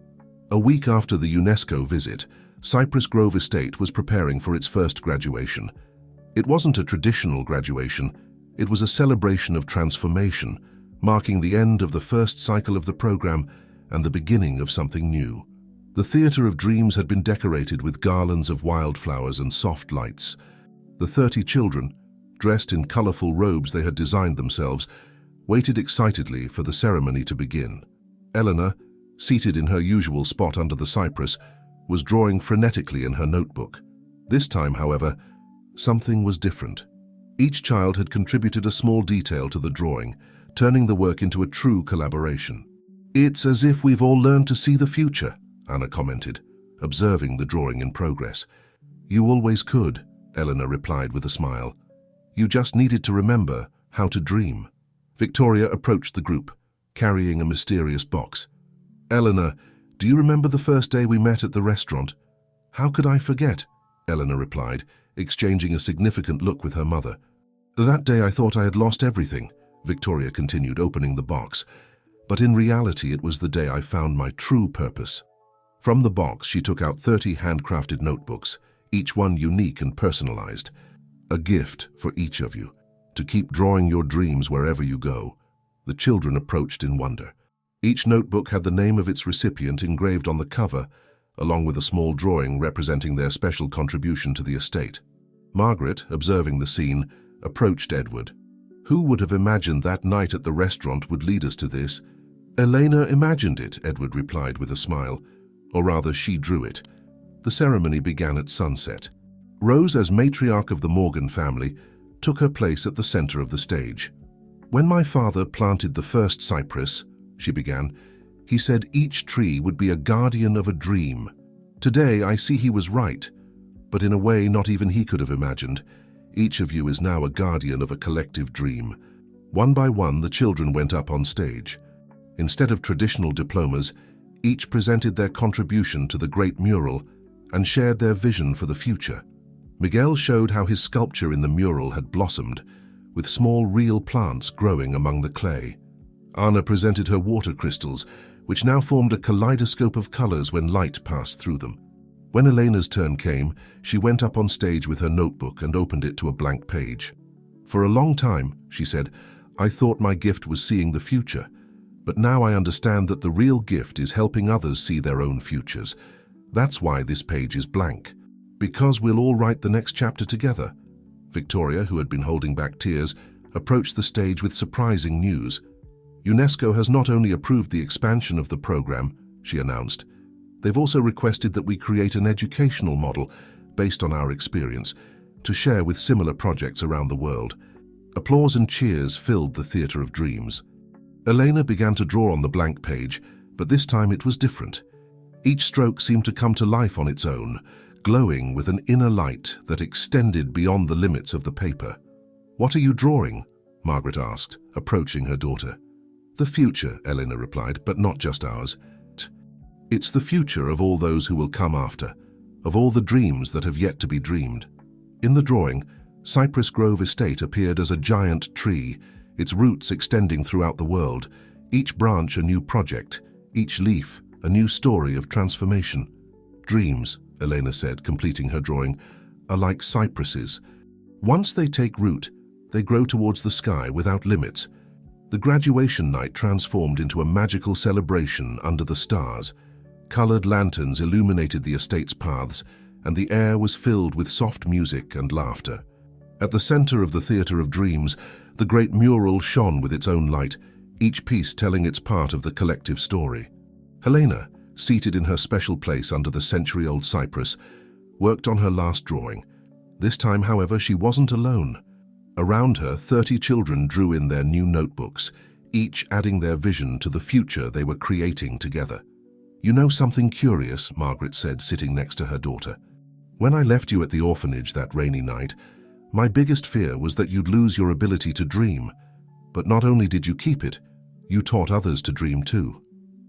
A week after the UNESCO visit, Cypress Grove Estate was preparing for its first graduation. It wasn't a traditional graduation, it was a celebration of transformation, marking the end of the first cycle of the program and the beginning of something new. The Theatre of Dreams had been decorated with garlands of wildflowers and soft lights. The 30 children, dressed in colorful robes they had designed themselves, waited excitedly for the ceremony to begin. Eleanor, seated in her usual spot under the cypress, was drawing frenetically in her notebook. This time, however, something was different. Each child had contributed a small detail to the drawing, turning the work into a true collaboration. It's as if we've all learned to see the future, Anna commented, observing the drawing in progress. You always could, Eleanor replied with a smile. You just needed to remember how to dream. Victoria approached the group, carrying a mysterious box. Eleanor, do you remember the first day we met at the restaurant? How could I forget? Eleanor replied, exchanging a significant look with her mother. That day I thought I had lost everything, Victoria continued, opening the box. But in reality it was the day I found my true purpose. From the box she took out 30 handcrafted notebooks, each one unique and personalized. A gift for each of you, to keep drawing your dreams wherever you go. The children approached in wonder. Each notebook had the name of its recipient engraved on the cover, along with a small drawing representing their special contribution to the estate. Margaret, observing the scene, approached Edward. Who would have imagined that night at the restaurant would lead us to this? Elena imagined it, Edward replied with a smile. Or rather, she drew it. The ceremony began at sunset. Rose, as matriarch of the Morgan family, took her place at the center of the stage. When my father planted the first cypress, she began, he said each tree would be a guardian of a dream. Today I see he was right. but in a way not even he could have imagined. Each of you is now a guardian of a collective dream. One by one, the children went up on stage. Instead of traditional diplomas, each presented their contribution to the great mural and shared their vision for the future. Miguel showed how his sculpture in the mural had blossomed, with small real plants growing among the clay. Anna presented her water crystals, which now formed a kaleidoscope of colors when light passed through them. When Elena's turn came, she went up on stage with her notebook and opened it to a blank page. "For a long time," she said, "I thought my gift was seeing the future. But now I understand that the real gift is helping others see their own futures. That's why this page is blank. Because we'll all write the next chapter together." Victoria, who had been holding back tears, approached the stage with surprising news. "UNESCO has not only approved the expansion of the program," she announced, "they've also requested that we create an educational model based on our experience to share with similar projects around the world." Applause and cheers filled the Theatre of Dreams. Elena began to draw on the blank page, but this time it was different. Each stroke seemed to come to life on its own, glowing with an inner light that extended beyond the limits of the paper. "What are you drawing?" Margaret asked, approaching her daughter. "The future," Elena replied, "but not just ours. It's the future of all those who will come after, of all the dreams that have yet to be dreamed." In the drawing, Cypress Grove Estate appeared as a giant tree, its roots extending throughout the world, each branch a new project, each leaf a new story of transformation. "Dreams," Elena said, completing her drawing, "are like cypresses. Once they take root, they grow towards the sky without limits." The graduation night transformed into a magical celebration under the stars. Colored lanterns illuminated the estate's paths, and the air was filled with soft music and laughter. At the center of the Theatre of Dreams, the great mural shone with its own light, each piece telling its part of the collective story. Helena, seated in her special place under the century-old cypress, worked on her last drawing. This time, however, she wasn't alone. Around her, 30 children drew in their new notebooks, each adding their vision to the future they were creating together. "You know something curious," Margaret said, sitting next to her daughter. "When I left you at the orphanage that rainy night, my biggest fear was that you'd lose your ability to dream. But not only did you keep it, you taught others to dream too."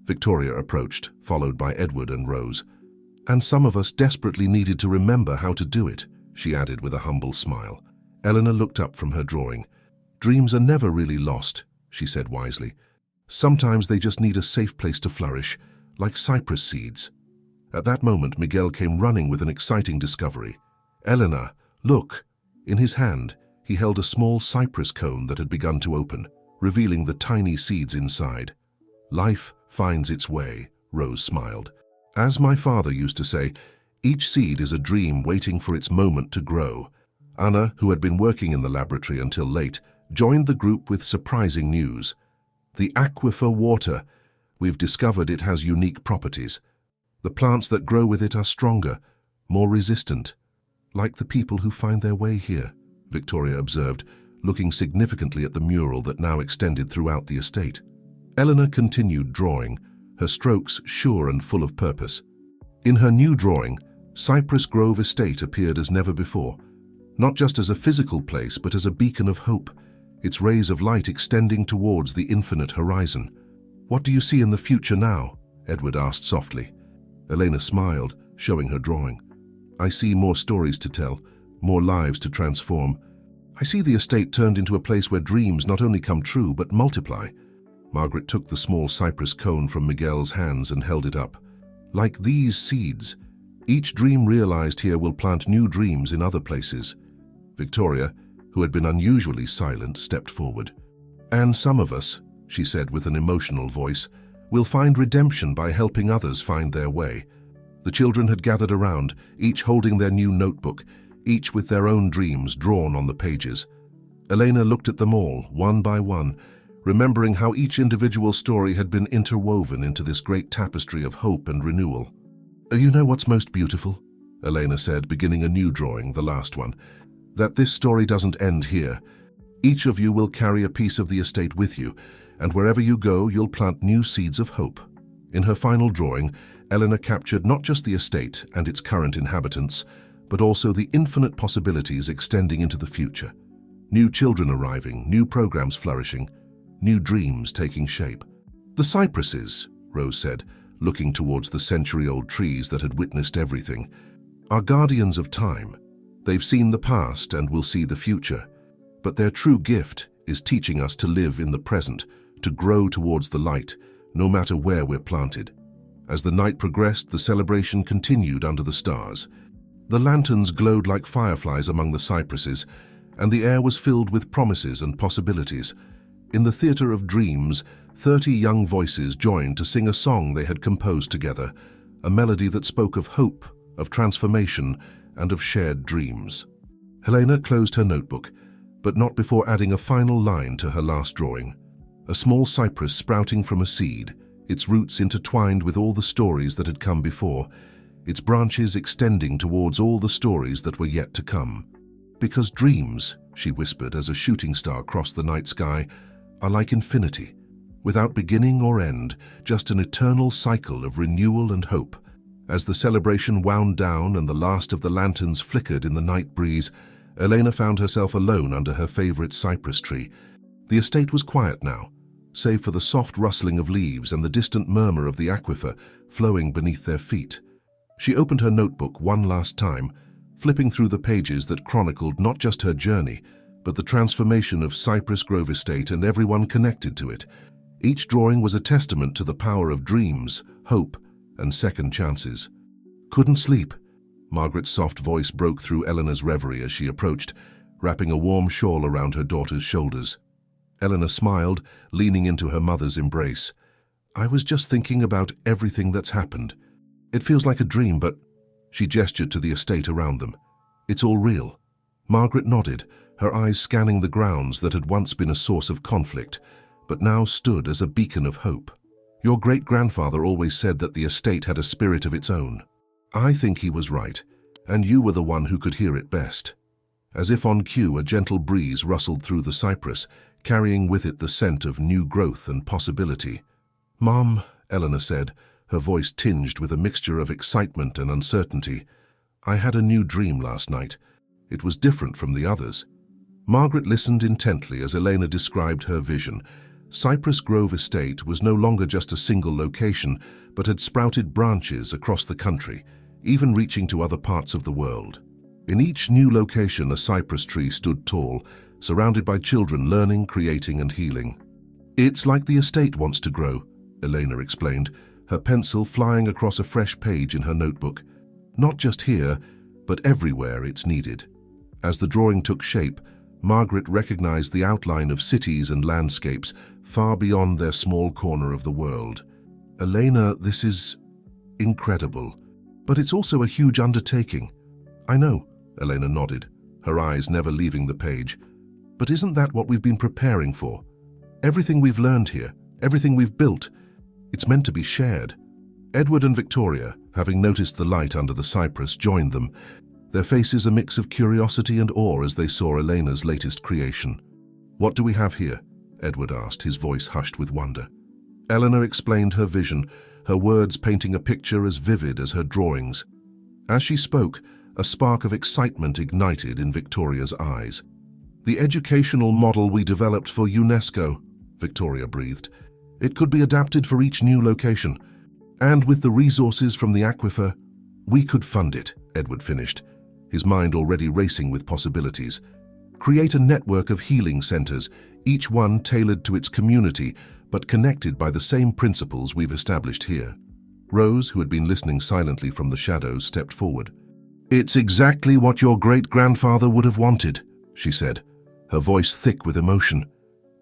Victoria approached, followed by Edward and Rose. "And some of us desperately needed to remember how to do it," she added with a humble smile. Eleanor looked up from her drawing. "Dreams are never really lost," she said wisely. "Sometimes they just need a safe place to flourish, like cypress seeds." At that moment, Miguel came running with an exciting discovery. "Eleanor, look!" In his hand, he held a small cypress cone that had begun to open, revealing the tiny seeds inside. "Life finds its way," Rose smiled. "As my father used to say, each seed is a dream waiting for its moment to grow." Anna, who had been working in the laboratory until late, joined the group with surprising news. "The aquifer water. We've discovered it has unique properties. The plants that grow with it are stronger, more resistant. Like the people who find their way here," Victoria observed, looking significantly at the mural that now extended throughout the estate. Eleanor continued drawing, her strokes sure and full of purpose. In her new drawing, Cypress Grove Estate appeared as never before, not just as a physical place but as a beacon of hope, its rays of light extending towards the infinite horizon. "What do you see in the future now?" Edward asked softly. Elena smiled, showing her drawing. "I see more stories to tell, more lives to transform. I see the estate turned into a place where dreams not only come true but multiply." Margaret took the small cypress cone from Miguel's hands and held it up. "Like these seeds, each dream realized here will plant new dreams in other places." Victoria, who had been unusually silent, stepped forward. "And some of us," she said with an emotional voice, "will find redemption by helping others find their way." The children had gathered around, each holding their new notebook, each with their own dreams drawn on the pages. Elena looked at them all, one by one, remembering how each individual story had been interwoven into this great tapestry of hope and renewal. "You know what's most beautiful?" Elena said, beginning a new drawing, the last one. "That this story doesn't end here. Each of you will carry a piece of the estate with you, and wherever you go, you'll plant new seeds of hope." In her final drawing, Eleanor captured not just the estate and its current inhabitants, but also the infinite possibilities extending into the future. New children arriving, new programs flourishing, new dreams taking shape. "The cypresses," Rose said, looking towards the century-old trees that had witnessed everything, "are guardians of time. They've seen the past and will see the future. But their true gift is teaching us to live in the present, to grow towards the light, no matter where we're planted." As the night progressed, the celebration continued under the stars. The lanterns glowed like fireflies among the cypresses, and the air was filled with promises and possibilities. In the theater of dreams, 30 young voices joined to sing a song they had composed together, a melody that spoke of hope, of transformation, and of shared dreams. Helena closed her notebook, but not before adding a final line to her last drawing. A small cypress sprouting from a seed, its roots intertwined with all the stories that had come before, its branches extending towards all the stories that were yet to come. "Because dreams," she whispered as a shooting star crossed the night sky, "are like infinity, without beginning or end, just an eternal cycle of renewal and hope." As the celebration wound down and the last of the lanterns flickered in the night breeze, Elena found herself alone under her favorite cypress tree. The estate was quiet now, save for the soft rustling of leaves and the distant murmur of the aquifer flowing beneath their feet. She opened her notebook one last time, flipping through the pages that chronicled not just her journey, but the transformation of Cypress Grove Estate and everyone connected to it. Each drawing was a testament to the power of dreams, hope, and second chances. "Couldn't sleep." Margaret's soft voice broke through Eleanor's reverie as she approached, wrapping a warm shawl around her daughter's shoulders. Eleanor smiled, leaning into her mother's embrace. "I was just thinking about everything that's happened. It feels like a dream, but—" She gestured to the estate around them. "It's all real." Margaret nodded, her eyes scanning the grounds that had once been a source of conflict, but now stood as a beacon of hope. "Your great-grandfather always said that the estate had a spirit of its own. I think he was right, and you were the one who could hear it best." As if on cue, a gentle breeze rustled through the cypress, carrying with it the scent of new growth and possibility. "Mom," Eleanor said, her voice tinged with a mixture of excitement and uncertainty, "I had a new dream last night. It was different from the others." Margaret listened intently as Elena described her vision. Cypress Grove Estate was no longer just a single location, but had sprouted branches across the country, even reaching to other parts of the world. In each new location, a cypress tree stood tall, surrounded by children learning, creating, and healing. "It's like the estate wants to grow," Elena explained, her pencil flying across a fresh page in her notebook. "Not just here, but everywhere it's needed." As the drawing took shape, Margaret recognized the outline of cities and landscapes far beyond their small corner of the world. "Elena, this is incredible, but it's also a huge undertaking." "I know," Elena nodded, her eyes never leaving the page. "But isn't that what we've been preparing for? Everything we've learned here, everything we've built, it's meant to be shared." Edward and Victoria, having noticed the light under the cypress, joined them, their faces a mix of curiosity and awe as they saw Elena's latest creation. "What do we have here?" Edward asked, his voice hushed with wonder. Eleanor explained her vision, her words painting a picture as vivid as her drawings. As she spoke, a spark of excitement ignited in Victoria's eyes. "The educational model we developed for UNESCO," Victoria breathed. "It could be adapted for each new location. And with the resources from the aquifer, we could fund it," Edward finished, his mind already racing with possibilities. "Create a network of healing centers, each one tailored to its community, but connected by the same principles we've established here." Rose, who had been listening silently from the shadows, stepped forward. "It's exactly what your great-grandfather would have wanted," she said, her voice thick with emotion.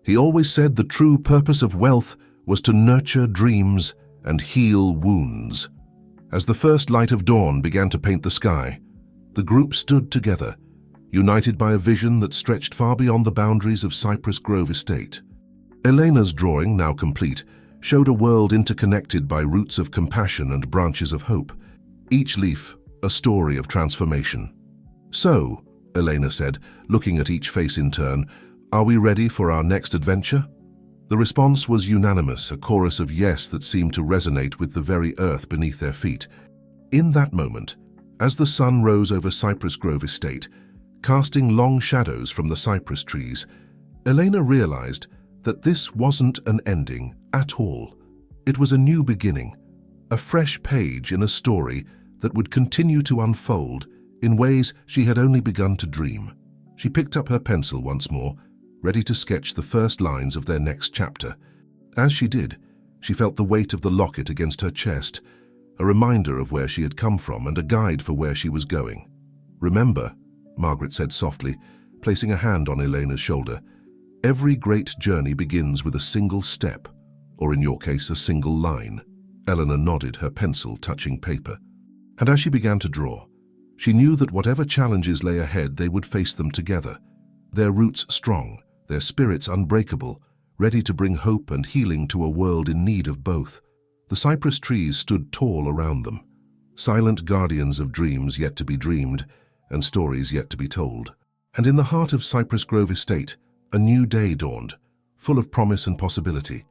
"He always said the true purpose of wealth was to nurture dreams and heal wounds." As the first light of dawn began to paint the sky, the group stood together, united by a vision that stretched far beyond the boundaries of Cypress Grove Estate. Elena's drawing, now complete, showed a world interconnected by roots of compassion and branches of hope, each leaf a story of transformation. "So," Elena said, looking at each face in turn, "are we ready for our next adventure?" The response was unanimous, a chorus of yes that seemed to resonate with the very earth beneath their feet. In that moment, As the sun rose over Cypress Grove Estate, casting long shadows from the cypress trees, Elena realized that this wasn't an ending at all. It was a new beginning, a fresh page in a story that would continue to unfold in ways she had only begun to dream. She picked up her pencil once more, ready to sketch the first lines of their next chapter. As she did, she felt the weight of the locket against her chest, a reminder of where she had come from and a guide for where she was going. "Remember," Margaret said softly, placing a hand on Elena's shoulder, "every great journey begins with a single step, or in your case, a single line." Eleanor nodded, her pencil touching paper. And as she began to draw, she knew that whatever challenges lay ahead, they would face them together, their roots strong, their spirits unbreakable, ready to bring hope and healing to a world in need of both. The cypress trees stood tall around them, silent guardians of dreams yet to be dreamed and stories yet to be told. And in the heart of Cypress Grove Estate, a new day dawned, full of promise and possibility.